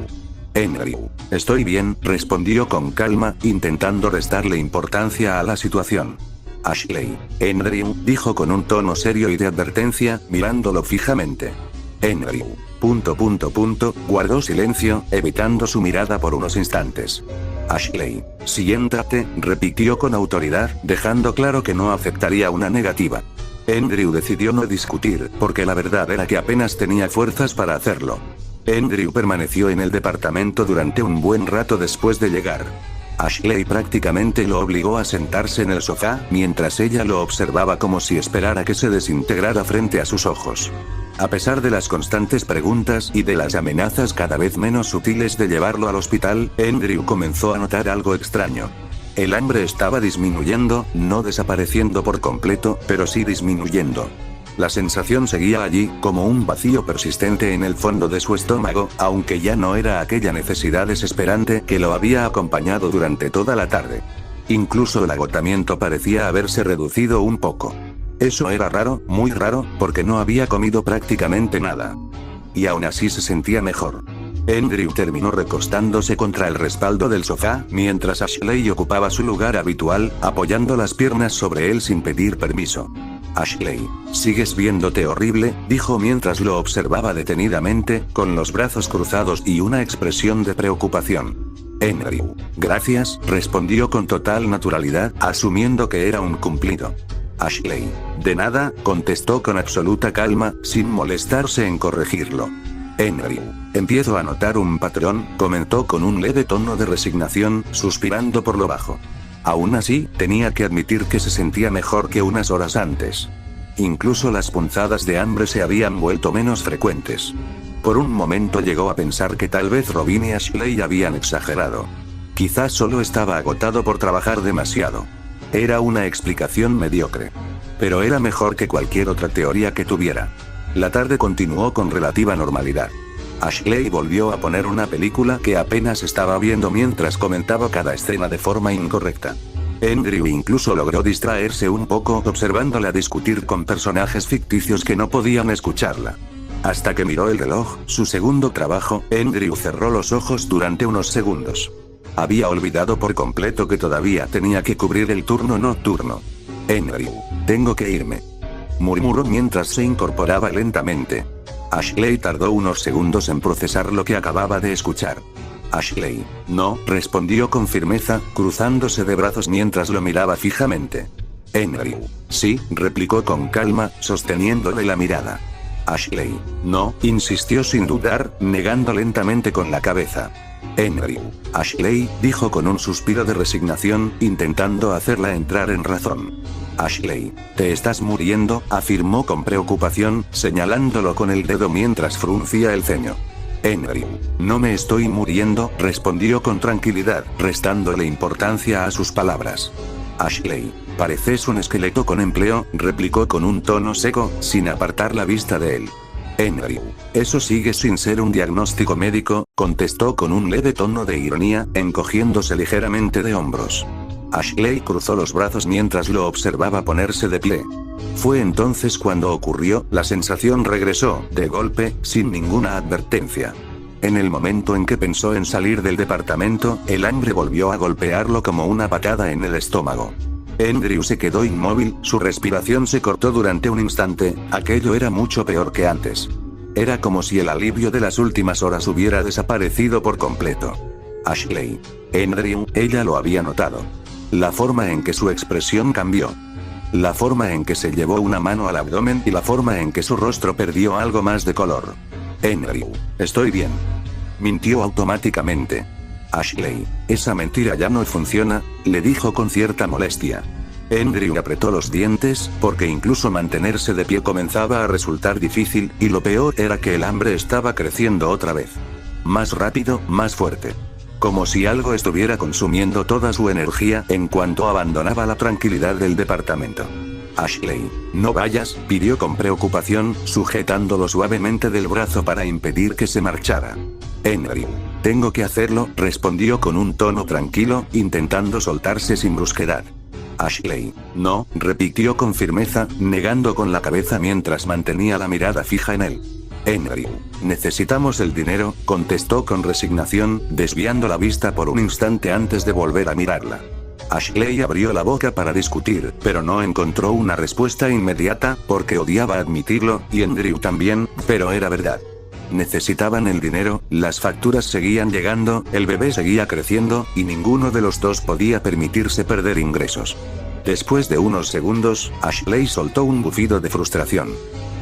Andrew, estoy bien, respondió con calma, intentando restarle importancia a la situación. Ashley, Andrew, dijo con un tono serio y de advertencia, mirándolo fijamente. Andrew, guardó silencio, evitando su mirada por unos instantes. Ashley, siéntate, repitió con autoridad, dejando claro que no aceptaría una negativa. Andrew decidió no discutir, porque la verdad era que apenas tenía fuerzas para hacerlo. Andrew permaneció en el departamento durante un buen rato después de llegar. Ashley prácticamente lo obligó a sentarse en el sofá, mientras ella lo observaba como si esperara que se desintegrara frente a sus ojos. A pesar de las constantes preguntas y de las amenazas cada vez menos sutiles de llevarlo al hospital, Andrew comenzó a notar algo extraño. El hambre estaba disminuyendo, no desapareciendo por completo, pero sí disminuyendo. La sensación seguía allí, como un vacío persistente en el fondo de su estómago, aunque ya no era aquella necesidad desesperante que lo había acompañado durante toda la tarde. Incluso el agotamiento parecía haberse reducido un poco. Eso era raro, muy raro, porque no había comido prácticamente nada. Y aún así se sentía mejor. Andrew terminó recostándose contra el respaldo del sofá, mientras Ashley ocupaba su lugar habitual, apoyando las piernas sobre él sin pedir permiso. Ashley, sigues viéndote horrible, dijo mientras lo observaba detenidamente, con los brazos cruzados y una expresión de preocupación. Andrew, gracias, respondió con total naturalidad, asumiendo que era un cumplido. Ashley, de nada, contestó con absoluta calma, sin molestarse en corregirlo. Andrew, empiezo a notar un patrón, comentó con un leve tono de resignación, suspirando por lo bajo. Aún así, tenía que admitir que se sentía mejor que unas horas antes. Incluso las punzadas de hambre se habían vuelto menos frecuentes. Por un momento llegó a pensar que tal vez Robin y Ashley habían exagerado. Quizás solo estaba agotado por trabajar demasiado. Era una explicación mediocre. Pero era mejor que cualquier otra teoría que tuviera. La tarde continuó con relativa normalidad. Ashley volvió a poner una película que apenas estaba viendo mientras comentaba cada escena de forma incorrecta. Andrew incluso logró distraerse un poco observándola discutir con personajes ficticios que no podían escucharla. Hasta que miró el reloj, su segundo trabajo, Andrew cerró los ojos durante unos segundos. Había olvidado por completo que todavía tenía que cubrir el turno nocturno. Andrew, tengo que irme, murmuró mientras se incorporaba lentamente. Ashley tardó unos segundos en procesar lo que acababa de escuchar. Ashley, no, respondió con firmeza, cruzándose de brazos mientras lo miraba fijamente. Andrew, sí, replicó con calma, sosteniéndole la mirada. Ashley, no, insistió sin dudar, negando lentamente con la cabeza. Andrew, Ashley, dijo con un suspiro de resignación, intentando hacerla entrar en razón. Ashley, te estás muriendo, afirmó con preocupación, señalándolo con el dedo mientras fruncía el ceño. Andrew, no me estoy muriendo, respondió con tranquilidad, restándole importancia a sus palabras. Ashley, pareces un esqueleto con empleo, replicó con un tono seco, sin apartar la vista de él. Andrew, eso sigue sin ser un diagnóstico médico, contestó con un leve tono de ironía, encogiéndose ligeramente de hombros. Ashley cruzó los brazos mientras lo observaba ponerse de pie. Fue entonces cuando ocurrió, la sensación regresó, de golpe, sin ninguna advertencia. En el momento en que pensó en salir del departamento, el hambre volvió a golpearlo como una patada en el estómago. Andrew se quedó inmóvil, su respiración se cortó durante un instante, aquello era mucho peor que antes. Era como si el alivio de las últimas horas hubiera desaparecido por completo. Ashley. Andrew, ella lo había notado. La forma en que su expresión cambió. La forma en que se llevó una mano al abdomen y la forma en que su rostro perdió algo más de color. Andrew, estoy bien. Mintió automáticamente. Ashley, esa mentira ya no funciona, le dijo con cierta molestia. Andrew apretó los dientes, porque incluso mantenerse de pie comenzaba a resultar difícil, y lo peor era que el hambre estaba creciendo otra vez. Más rápido, más fuerte. como si algo estuviera consumiendo toda su energía en cuanto abandonaba la tranquilidad del departamento. Ashley, no vayas, pidió con preocupación, sujetándolo suavemente del brazo para impedir que se marchara. Andrew, tengo que hacerlo, respondió con un tono tranquilo, intentando soltarse sin brusquedad. Ashley, no, repitió con firmeza, negando con la cabeza mientras mantenía la mirada fija en él. Andrew, necesitamos el dinero, contestó con resignación, desviando la vista por un instante antes de volver a mirarla. Ashley abrió la boca para discutir, pero no encontró una respuesta inmediata, porque odiaba admitirlo, y Andrew también, pero era verdad. Necesitaban el dinero, las facturas seguían llegando, el bebé seguía creciendo, y ninguno de los dos podía permitirse perder ingresos. Después de unos segundos, Ashley soltó un bufido de frustración.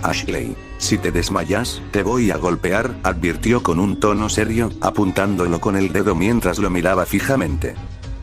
Ashley, si te desmayas, te voy a golpear, advirtió con un tono serio, apuntándolo con el dedo mientras lo miraba fijamente.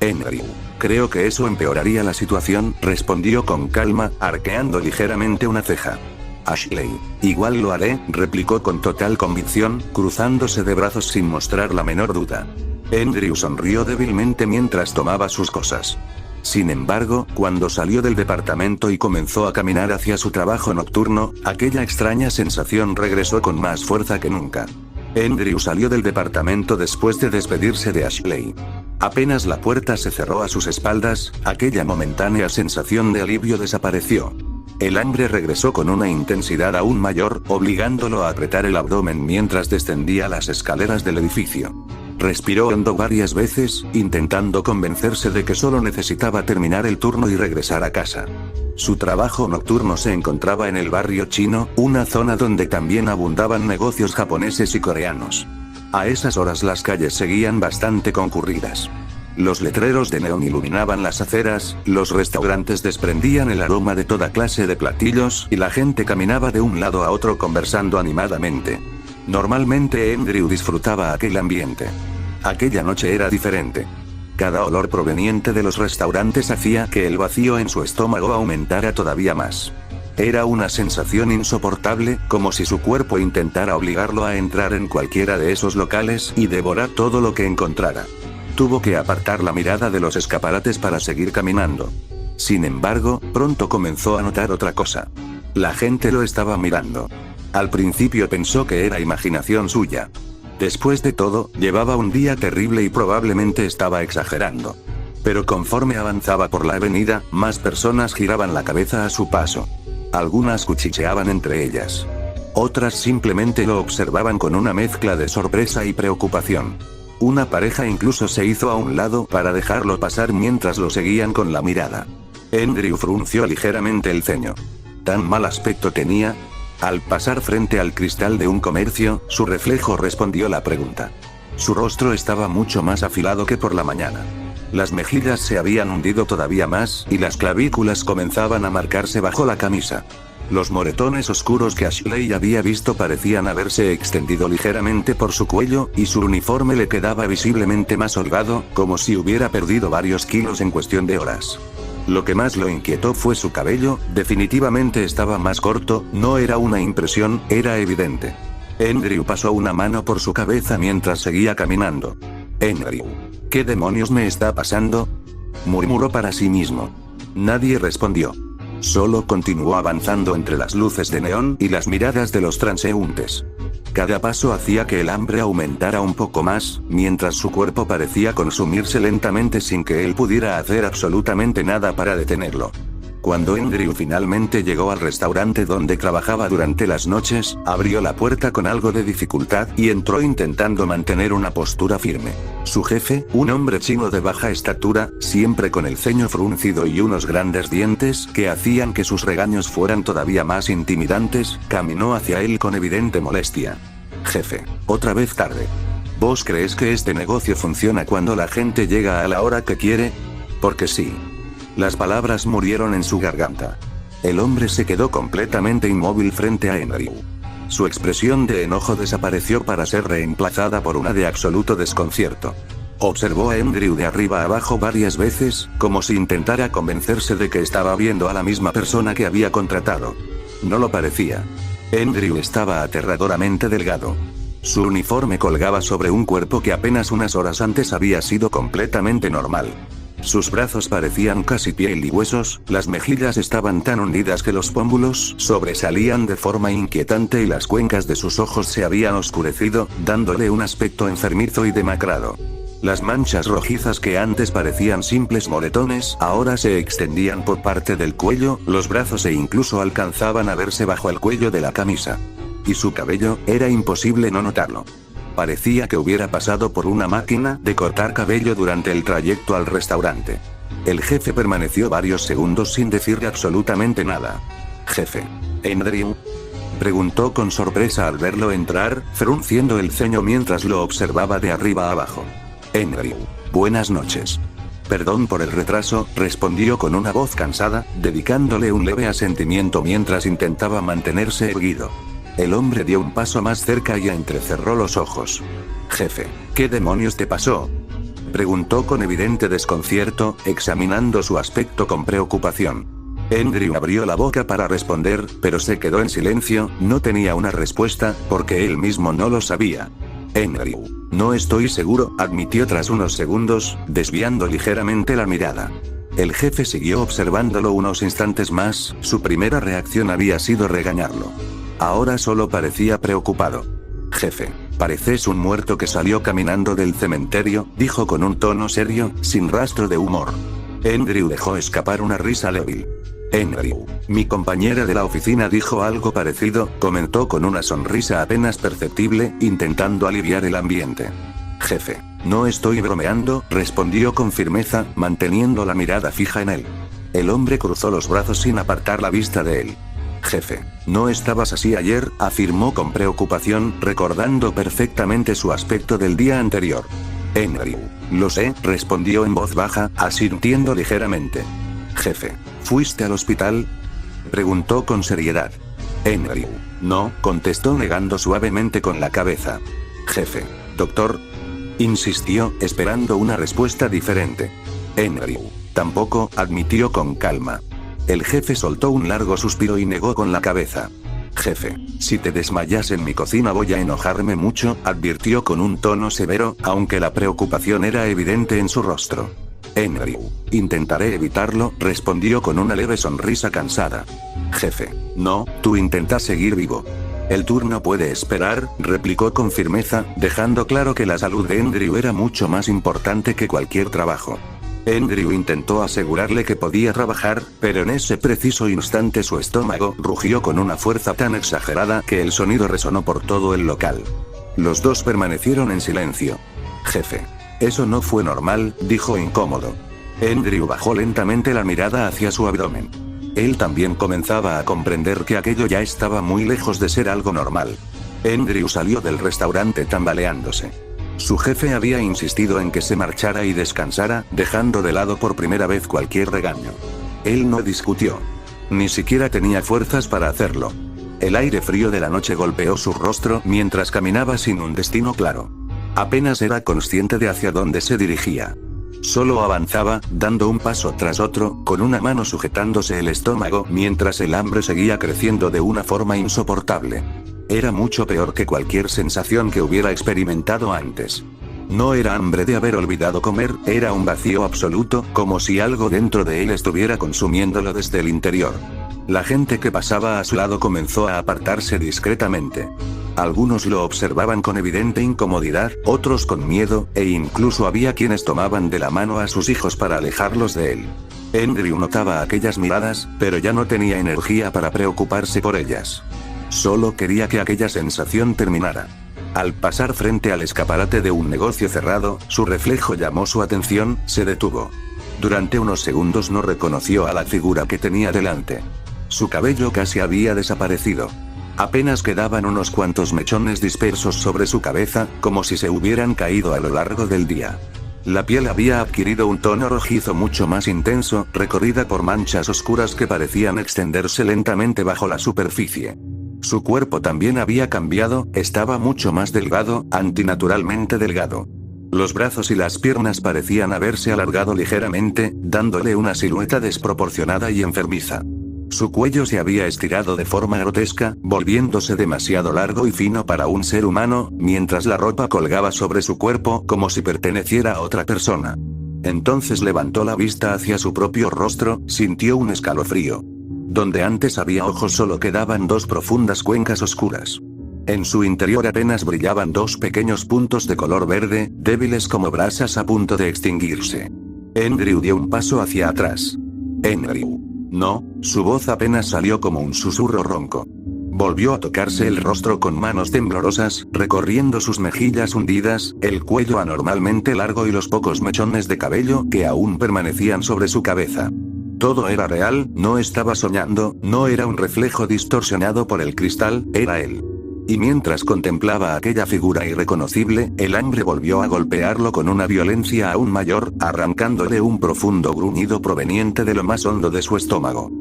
Andrew, creo que eso empeoraría la situación, respondió con calma, arqueando ligeramente una ceja. Ashley, igual lo haré, replicó con total convicción, cruzándose de brazos sin mostrar la menor duda. Andrew sonrió débilmente mientras tomaba sus cosas. Sin embargo, cuando salió del departamento y comenzó a caminar hacia su trabajo nocturno, aquella extraña sensación regresó con más fuerza que nunca. Andrew salió del departamento después de despedirse de Ashley. Apenas la puerta se cerró a sus espaldas, aquella momentánea sensación de alivio desapareció. El hambre regresó con una intensidad aún mayor, obligándolo a apretar el abdomen mientras descendía las escaleras del edificio. Respiró hondo varias veces, intentando convencerse de que solo necesitaba terminar el turno y regresar a casa. Su trabajo nocturno se encontraba en el barrio chino, una zona donde también abundaban negocios japoneses y coreanos. A esas horas las calles seguían bastante concurridas. Los letreros de neón iluminaban las aceras, los restaurantes desprendían el aroma de toda clase de platillos y la gente caminaba de un lado a otro conversando animadamente. Normalmente Andrew disfrutaba aquel ambiente. Aquella noche era diferente. Cada olor proveniente de los restaurantes hacía que el vacío en su estómago aumentara todavía más. Era una sensación insoportable, como si su cuerpo intentara obligarlo a entrar en cualquiera de esos locales y devorar todo lo que encontrara. Tuvo que apartar la mirada de los escaparates para seguir caminando. Sin embargo, pronto comenzó a notar otra cosa. La gente lo estaba mirando. Al principio pensó que era imaginación suya. Después de todo, llevaba un día terrible y probablemente estaba exagerando. Pero conforme avanzaba por la avenida, más personas giraban la cabeza a su paso. Algunas cuchicheaban entre ellas. Otras simplemente lo observaban con una mezcla de sorpresa y preocupación. Una pareja incluso se hizo a un lado para dejarlo pasar mientras lo seguían con la mirada. Andrew frunció ligeramente el ceño. ¿Tan mal aspecto tenía? Al pasar frente al cristal de un comercio, su reflejo respondió la pregunta. Su rostro estaba mucho más afilado que por la mañana. Las mejillas se habían hundido todavía más, y las clavículas comenzaban a marcarse bajo la camisa. Los moretones oscuros que Ashley había visto parecían haberse extendido ligeramente por su cuello, y su uniforme le quedaba visiblemente más holgado, como si hubiera perdido varios kilos en cuestión de horas. Lo que más lo inquietó fue su cabello, definitivamente estaba más corto, no era una impresión, era evidente. Andrew pasó una mano por su cabeza mientras seguía caminando. Andrew, ¿qué demonios me está pasando?, murmuró para sí mismo. Nadie respondió. Solo continuó avanzando entre las luces de neón y las miradas de los transeúntes. Cada paso hacía que el hambre aumentara un poco más, mientras su cuerpo parecía consumirse lentamente sin que él pudiera hacer absolutamente nada para detenerlo. Cuando Andrew finalmente llegó al restaurante donde trabajaba durante las noches, abrió la puerta con algo de dificultad y entró intentando mantener una postura firme. Su jefe, un hombre chino de baja estatura, siempre con el ceño fruncido y unos grandes dientes que hacían que sus regaños fueran todavía más intimidantes, caminó hacia él con evidente molestia. Jefe, otra vez tarde. ¿Vos crees que este negocio funciona cuando la gente llega a la hora que quiere? Porque sí. Las palabras murieron en su garganta. El hombre se quedó completamente inmóvil frente a Andrew. Su expresión de enojo desapareció para ser reemplazada por una de absoluto desconcierto. Observó a Andrew de arriba abajo varias veces, como si intentara convencerse de que estaba viendo a la misma persona que había contratado. No lo parecía. Andrew estaba aterradoramente delgado. Su uniforme colgaba sobre un cuerpo que apenas unas horas antes había sido completamente normal. Sus brazos parecían casi piel y huesos, las mejillas estaban tan hundidas que los pómulos sobresalían de forma inquietante y las cuencas de sus ojos se habían oscurecido, dándole un aspecto enfermizo y demacrado. Las manchas rojizas que antes parecían simples moretones ahora se extendían por parte del cuello, los brazos e incluso alcanzaban a verse bajo el cuello de la camisa. Y su cabello, era imposible no notarlo. Parecía que hubiera pasado por una máquina de cortar cabello durante el trayecto al restaurante. El jefe permaneció varios segundos sin decirle absolutamente nada. «Jefe. ¿Andrew?», preguntó con sorpresa al verlo entrar, frunciendo el ceño mientras lo observaba de arriba a abajo. «Andrew, buenas noches». «Perdón por el retraso», respondió con una voz cansada, dedicándole un leve asentimiento mientras intentaba mantenerse erguido. El hombre dio un paso más cerca y entrecerró los ojos. «Jefe, ¿qué demonios te pasó?», preguntó con evidente desconcierto, examinando su aspecto con preocupación. Andrew abrió la boca para responder, pero se quedó en silencio, no tenía una respuesta, porque él mismo no lo sabía. «Andrew, no estoy seguro», admitió tras unos segundos, desviando ligeramente la mirada. El jefe siguió observándolo unos instantes más, su primera reacción había sido regañarlo. Ahora solo parecía preocupado. «Jefe, pareces un muerto que salió caminando del cementerio», dijo con un tono serio, sin rastro de humor. Andrew dejó escapar una risa débil. «Andrew, mi compañera de la oficina dijo algo parecido», comentó con una sonrisa apenas perceptible, intentando aliviar el ambiente. «Jefe, no estoy bromeando», respondió con firmeza, manteniendo la mirada fija en él. El hombre cruzó los brazos sin apartar la vista de él. «Jefe, no estabas así ayer», afirmó con preocupación, recordando perfectamente su aspecto del día anterior. «Andrew, lo sé», respondió en voz baja, asintiendo ligeramente. «Jefe, ¿fuiste al hospital?», preguntó con seriedad. «Andrew, no», contestó negando suavemente con la cabeza. «Jefe, doctor», insistió, esperando una respuesta diferente. «Andrew, tampoco», admitió con calma. El jefe soltó un largo suspiro y negó con la cabeza. «Jefe, si te desmayas en mi cocina voy a enojarme mucho», advirtió con un tono severo, aunque la preocupación era evidente en su rostro. «Andrew, intentaré evitarlo», respondió con una leve sonrisa cansada. «Jefe, no, tú intenta seguir vivo». «El turno puede esperar», replicó con firmeza, dejando claro que la salud de Andrew era mucho más importante que cualquier trabajo. Andrew intentó asegurarle que podía trabajar, pero en ese preciso instante su estómago rugió con una fuerza tan exagerada que el sonido resonó por todo el local. Los dos permanecieron en silencio. «Jefe, eso no fue normal», dijo incómodo. Andrew bajó lentamente la mirada hacia su abdomen. Él también comenzaba a comprender que aquello ya estaba muy lejos de ser algo normal. Andrew salió del restaurante tambaleándose. Su jefe había insistido en que se marchara y descansara, dejando de lado por primera vez cualquier regaño. Él no discutió. Ni siquiera tenía fuerzas para hacerlo. El aire frío de la noche golpeó su rostro mientras caminaba sin un destino claro. Apenas era consciente de hacia dónde se dirigía. Solo avanzaba, dando un paso tras otro, con una mano sujetándose el estómago mientras el hambre seguía creciendo de una forma insoportable. Era mucho peor que cualquier sensación que hubiera experimentado antes. No era hambre de haber olvidado comer, era un vacío absoluto, como si algo dentro de él estuviera consumiéndolo desde el interior. La gente que pasaba a su lado comenzó a apartarse discretamente. Algunos lo observaban con evidente incomodidad, otros con miedo, e incluso había quienes tomaban de la mano a sus hijos para alejarlos de él. Andrew notaba aquellas miradas, pero ya no tenía energía para preocuparse por ellas. Solo quería que aquella sensación terminara. Al pasar frente al escaparate de un negocio cerrado, su reflejo llamó su atención, se detuvo. Durante unos segundos no reconoció a la figura que tenía delante. Su cabello casi había desaparecido. Apenas quedaban unos cuantos mechones dispersos sobre su cabeza, como si se hubieran caído a lo largo del día. La piel había adquirido un tono rojizo mucho más intenso, recorrida por manchas oscuras que parecían extenderse lentamente bajo la superficie. Su cuerpo también había cambiado, estaba mucho más delgado, antinaturalmente delgado. Los brazos y las piernas parecían haberse alargado ligeramente, dándole una silueta desproporcionada y enfermiza. Su cuello se había estirado de forma grotesca, volviéndose demasiado largo y fino para un ser humano, mientras la ropa colgaba sobre su cuerpo como si perteneciera a otra persona. Entonces levantó la vista hacia su propio rostro, sintió un escalofrío. Donde antes había ojos solo quedaban dos profundas cuencas oscuras. En su interior apenas brillaban dos pequeños puntos de color verde, débiles como brasas a punto de extinguirse. Andrew dio un paso hacia atrás. Andrew. No, su voz apenas salió como un susurro ronco. Volvió a tocarse el rostro con manos temblorosas, recorriendo sus mejillas hundidas, el cuello anormalmente largo y los pocos mechones de cabello que aún permanecían sobre su cabeza. Todo era real, no estaba soñando, no era un reflejo distorsionado por el cristal, era él. Y mientras contemplaba aquella figura irreconocible, el hambre volvió a golpearlo con una violencia aún mayor, arrancándole un profundo gruñido proveniente de lo más hondo de su estómago.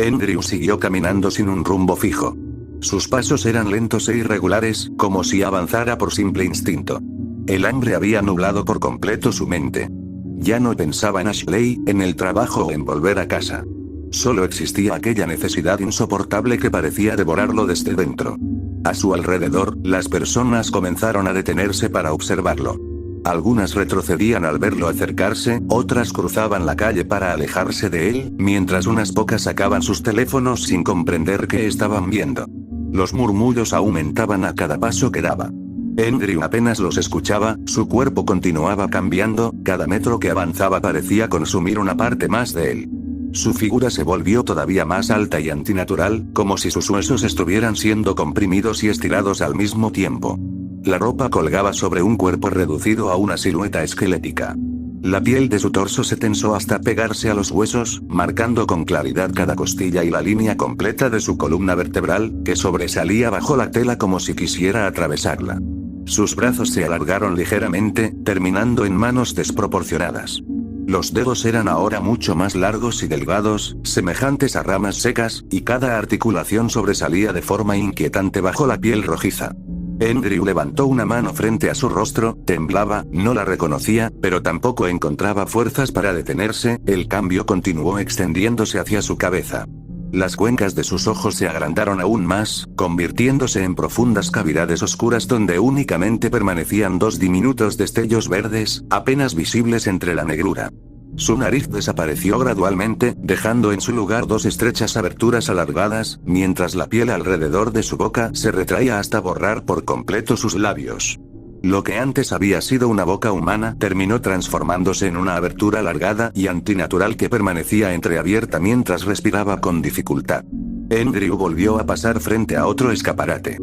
Andrew siguió caminando sin un rumbo fijo. Sus pasos eran lentos e irregulares, como si avanzara por simple instinto. El hambre había nublado por completo su mente. Ya no pensaba en Ashley, en el trabajo o en volver a casa. Solo existía aquella necesidad insoportable que parecía devorarlo desde dentro. A su alrededor, las personas comenzaron a detenerse para observarlo. Algunas retrocedían al verlo acercarse, otras cruzaban la calle para alejarse de él, mientras unas pocas sacaban sus teléfonos sin comprender qué estaban viendo. Los murmullos aumentaban a cada paso que daba. Andrew apenas los escuchaba, su cuerpo continuaba cambiando, cada metro que avanzaba parecía consumir una parte más de él. Su figura se volvió todavía más alta y antinatural, como si sus huesos estuvieran siendo comprimidos y estirados al mismo tiempo. La ropa colgaba sobre un cuerpo reducido a una silueta esquelética. La piel de su torso se tensó hasta pegarse a los huesos, marcando con claridad cada costilla y la línea completa de su columna vertebral, que sobresalía bajo la tela como si quisiera atravesarla. Sus brazos se alargaron ligeramente, terminando en manos desproporcionadas. Los dedos eran ahora mucho más largos y delgados, semejantes a ramas secas, y cada articulación sobresalía de forma inquietante bajo la piel rojiza. Andrew levantó una mano frente a su rostro, temblaba, no la reconocía, pero tampoco encontraba fuerzas para detenerse, el cambio continuó extendiéndose hacia su cabeza. Las cuencas de sus ojos se agrandaron aún más, convirtiéndose en profundas cavidades oscuras donde únicamente permanecían dos diminutos destellos verdes, apenas visibles entre la negrura. Su nariz desapareció gradualmente, dejando en su lugar dos estrechas aberturas alargadas, mientras la piel alrededor de su boca se retraía hasta borrar por completo sus labios. Lo que antes había sido una boca humana terminó transformándose en una abertura alargada y antinatural que permanecía entreabierta mientras respiraba con dificultad. Andrew volvió a pasar frente a otro escaparate.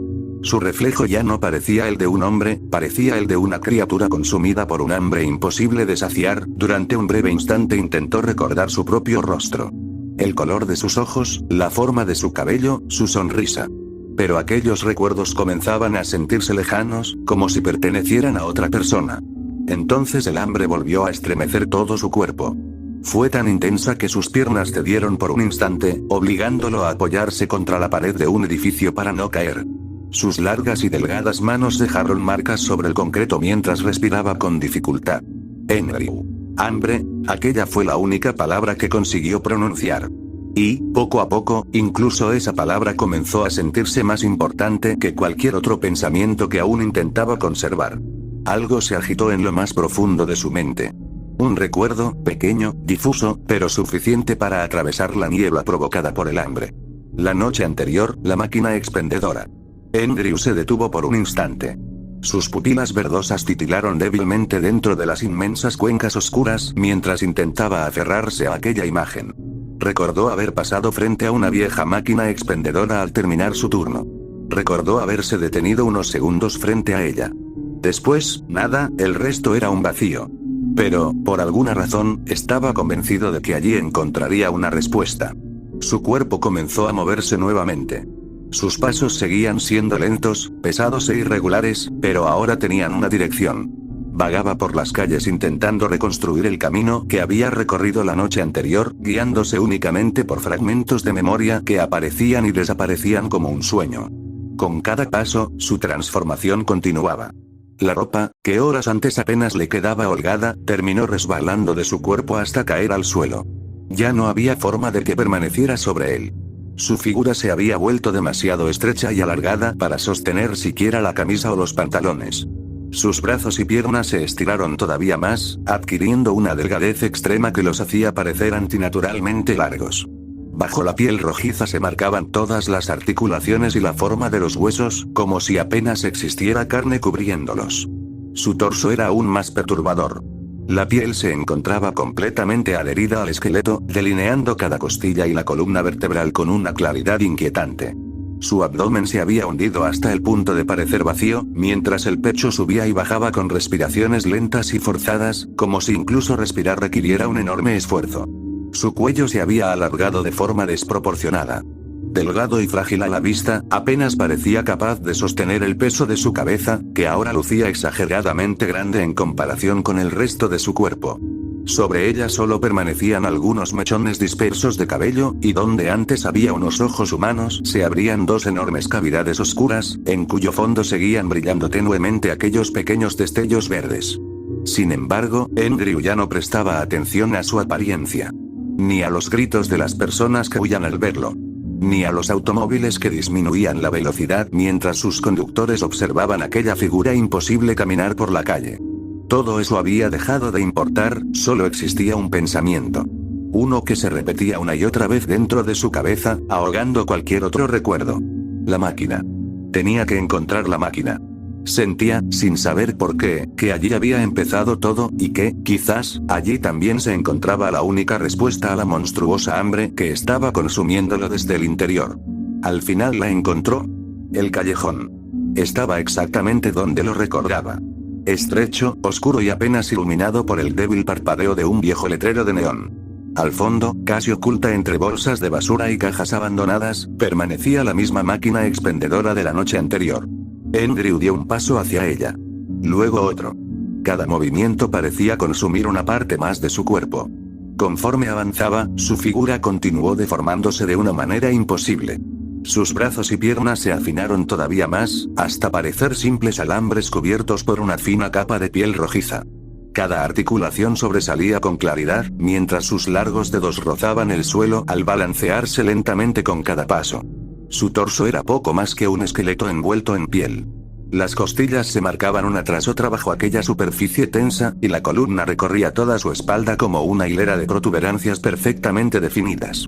Su reflejo ya no parecía el de un hombre, parecía el de una criatura consumida por un hambre imposible de saciar. Durante un breve instante intentó recordar su propio rostro. El color de sus ojos, la forma de su cabello, su sonrisa. Pero aquellos recuerdos comenzaban a sentirse lejanos, como si pertenecieran a otra persona. Entonces el hambre volvió a estremecer todo su cuerpo. Fue tan intensa que sus piernas cedieron por un instante, obligándolo a apoyarse contra la pared de un edificio para no caer. Sus largas y delgadas manos dejaron marcas sobre el concreto mientras respiraba con dificultad. Andrew. Hambre, aquella fue la única palabra que consiguió pronunciar. Y, poco a poco, incluso esa palabra comenzó a sentirse más importante que cualquier otro pensamiento que aún intentaba conservar. Algo se agitó en lo más profundo de su mente. Un recuerdo, pequeño, difuso, pero suficiente para atravesar la niebla provocada por el hambre. La noche anterior, la máquina expendedora. Andrew se detuvo por un instante. Sus pupilas verdosas titilaron débilmente dentro de las inmensas cuencas oscuras mientras intentaba aferrarse a aquella imagen. Recordó haber pasado frente a una vieja máquina expendedora al terminar su turno. Recordó haberse detenido unos segundos frente a ella. Después, nada, el resto era un vacío. Pero, por alguna razón, estaba convencido de que allí encontraría una respuesta. Su cuerpo comenzó a moverse nuevamente. Sus pasos seguían siendo lentos, pesados e irregulares, pero ahora tenían una dirección. Vagaba por las calles intentando reconstruir el camino que había recorrido la noche anterior, guiándose únicamente por fragmentos de memoria que aparecían y desaparecían como un sueño. Con cada paso, su transformación continuaba. La ropa, que horas antes apenas le quedaba holgada, terminó resbalando de su cuerpo hasta caer al suelo. Ya no había forma de que permaneciera sobre él. Su figura se había vuelto demasiado estrecha y alargada para sostener siquiera la camisa o los pantalones. Sus brazos y piernas se estiraron todavía más, adquiriendo una delgadez extrema que los hacía parecer antinaturalmente largos. Bajo la piel rojiza se marcaban todas las articulaciones y la forma de los huesos, como si apenas existiera carne cubriéndolos. Su torso era aún más perturbador. La piel se encontraba completamente adherida al esqueleto, delineando cada costilla y la columna vertebral con una claridad inquietante. Su abdomen se había hundido hasta el punto de parecer vacío, mientras el pecho subía y bajaba con respiraciones lentas y forzadas, como si incluso respirar requiriera un enorme esfuerzo. Su cuello se había alargado de forma desproporcionada. Delgado y frágil a la vista, apenas parecía capaz de sostener el peso de su cabeza, que ahora lucía exageradamente grande en comparación con el resto de su cuerpo. Sobre ella solo permanecían algunos mechones dispersos de cabello, y donde antes había unos ojos humanos se abrían dos enormes cavidades oscuras, en cuyo fondo seguían brillando tenuemente aquellos pequeños destellos verdes. Sin embargo, Andrew ya no prestaba atención a su apariencia. Ni a los gritos de las personas que huían al verlo. Ni a los automóviles que disminuían la velocidad mientras sus conductores observaban aquella figura imposible caminar por la calle. Todo eso había dejado de importar, solo existía un pensamiento. Uno que se repetía una y otra vez dentro de su cabeza, ahogando cualquier otro recuerdo. La máquina. Tenía que encontrar la máquina. Sentía, sin saber por qué, que allí había empezado todo, y que, quizás, allí también se encontraba la única respuesta a la monstruosa hambre que estaba consumiéndolo desde el interior. Al final la encontró. El callejón. Estaba exactamente donde lo recordaba. Estrecho, oscuro y apenas iluminado por el débil parpadeo de un viejo letrero de neón. Al fondo, casi oculta entre bolsas de basura y cajas abandonadas, permanecía la misma máquina expendedora de la noche anterior. Andrew dio un paso hacia ella. Luego otro. Cada movimiento parecía consumir una parte más de su cuerpo. Conforme avanzaba, su figura continuó deformándose de una manera imposible. Sus brazos y piernas se afinaron todavía más, hasta parecer simples alambres cubiertos por una fina capa de piel rojiza. Cada articulación sobresalía con claridad, mientras sus largos dedos rozaban el suelo al balancearse lentamente con cada paso. Su torso era poco más que un esqueleto envuelto en piel. Las costillas se marcaban una tras otra bajo aquella superficie tensa, y la columna recorría toda su espalda como una hilera de protuberancias perfectamente definidas.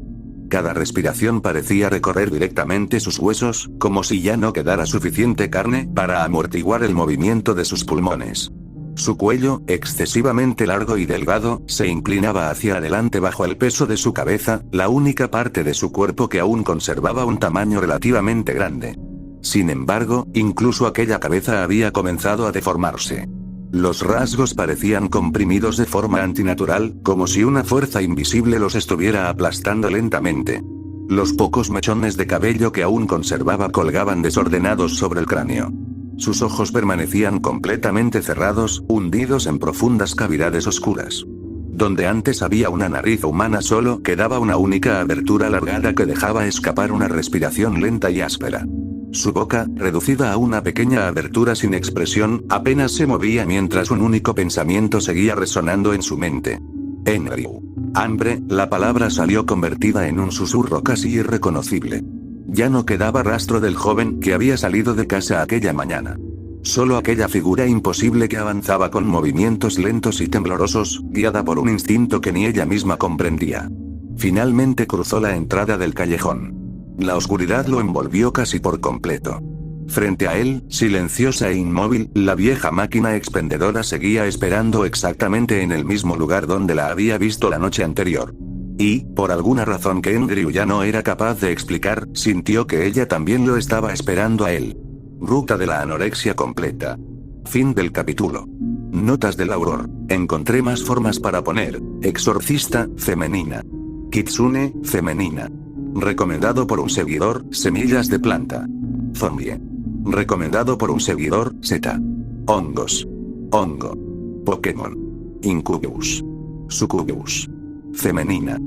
Cada respiración parecía recorrer directamente sus huesos, como si ya no quedara suficiente carne para amortiguar el movimiento de sus pulmones. Su cuello, excesivamente largo y delgado, se inclinaba hacia adelante bajo el peso de su cabeza, la única parte de su cuerpo que aún conservaba un tamaño relativamente grande. Sin embargo, incluso aquella cabeza había comenzado a deformarse. Los rasgos parecían comprimidos de forma antinatural, como si una fuerza invisible los estuviera aplastando lentamente. Los pocos mechones de cabello que aún conservaba colgaban desordenados sobre el cráneo. Sus ojos permanecían completamente cerrados, hundidos en profundas cavidades oscuras. Donde antes había una nariz humana solo quedaba una única abertura alargada que dejaba escapar una respiración lenta y áspera. Su boca, reducida a una pequeña abertura sin expresión, apenas se movía mientras un único pensamiento seguía resonando en su mente. Andrew. Hambre, la palabra salió convertida en un susurro casi irreconocible. Ya no quedaba rastro del joven que había salido de casa aquella mañana. Solo aquella figura imposible que avanzaba con movimientos lentos y temblorosos, guiada por un instinto que ni ella misma comprendía. Finalmente cruzó la entrada del callejón. La oscuridad lo envolvió casi por completo. Frente a él, silenciosa e inmóvil, la vieja máquina expendedora seguía esperando exactamente en el mismo lugar donde la había visto la noche anterior. Y, por alguna razón que Andrew ya no era capaz de explicar, sintió que ella también lo estaba esperando a él. Ruta de la anorexia completa. Fin del capítulo. Notas del autor. Encontré más formas para poner. Exorcista, femenina. Kitsune, femenina. Recomendado por un seguidor, semillas de planta. Zombie. Recomendado por un seguidor, Z. Hongos. Hongo. Pokémon. Incubus. Succubus. Femenina.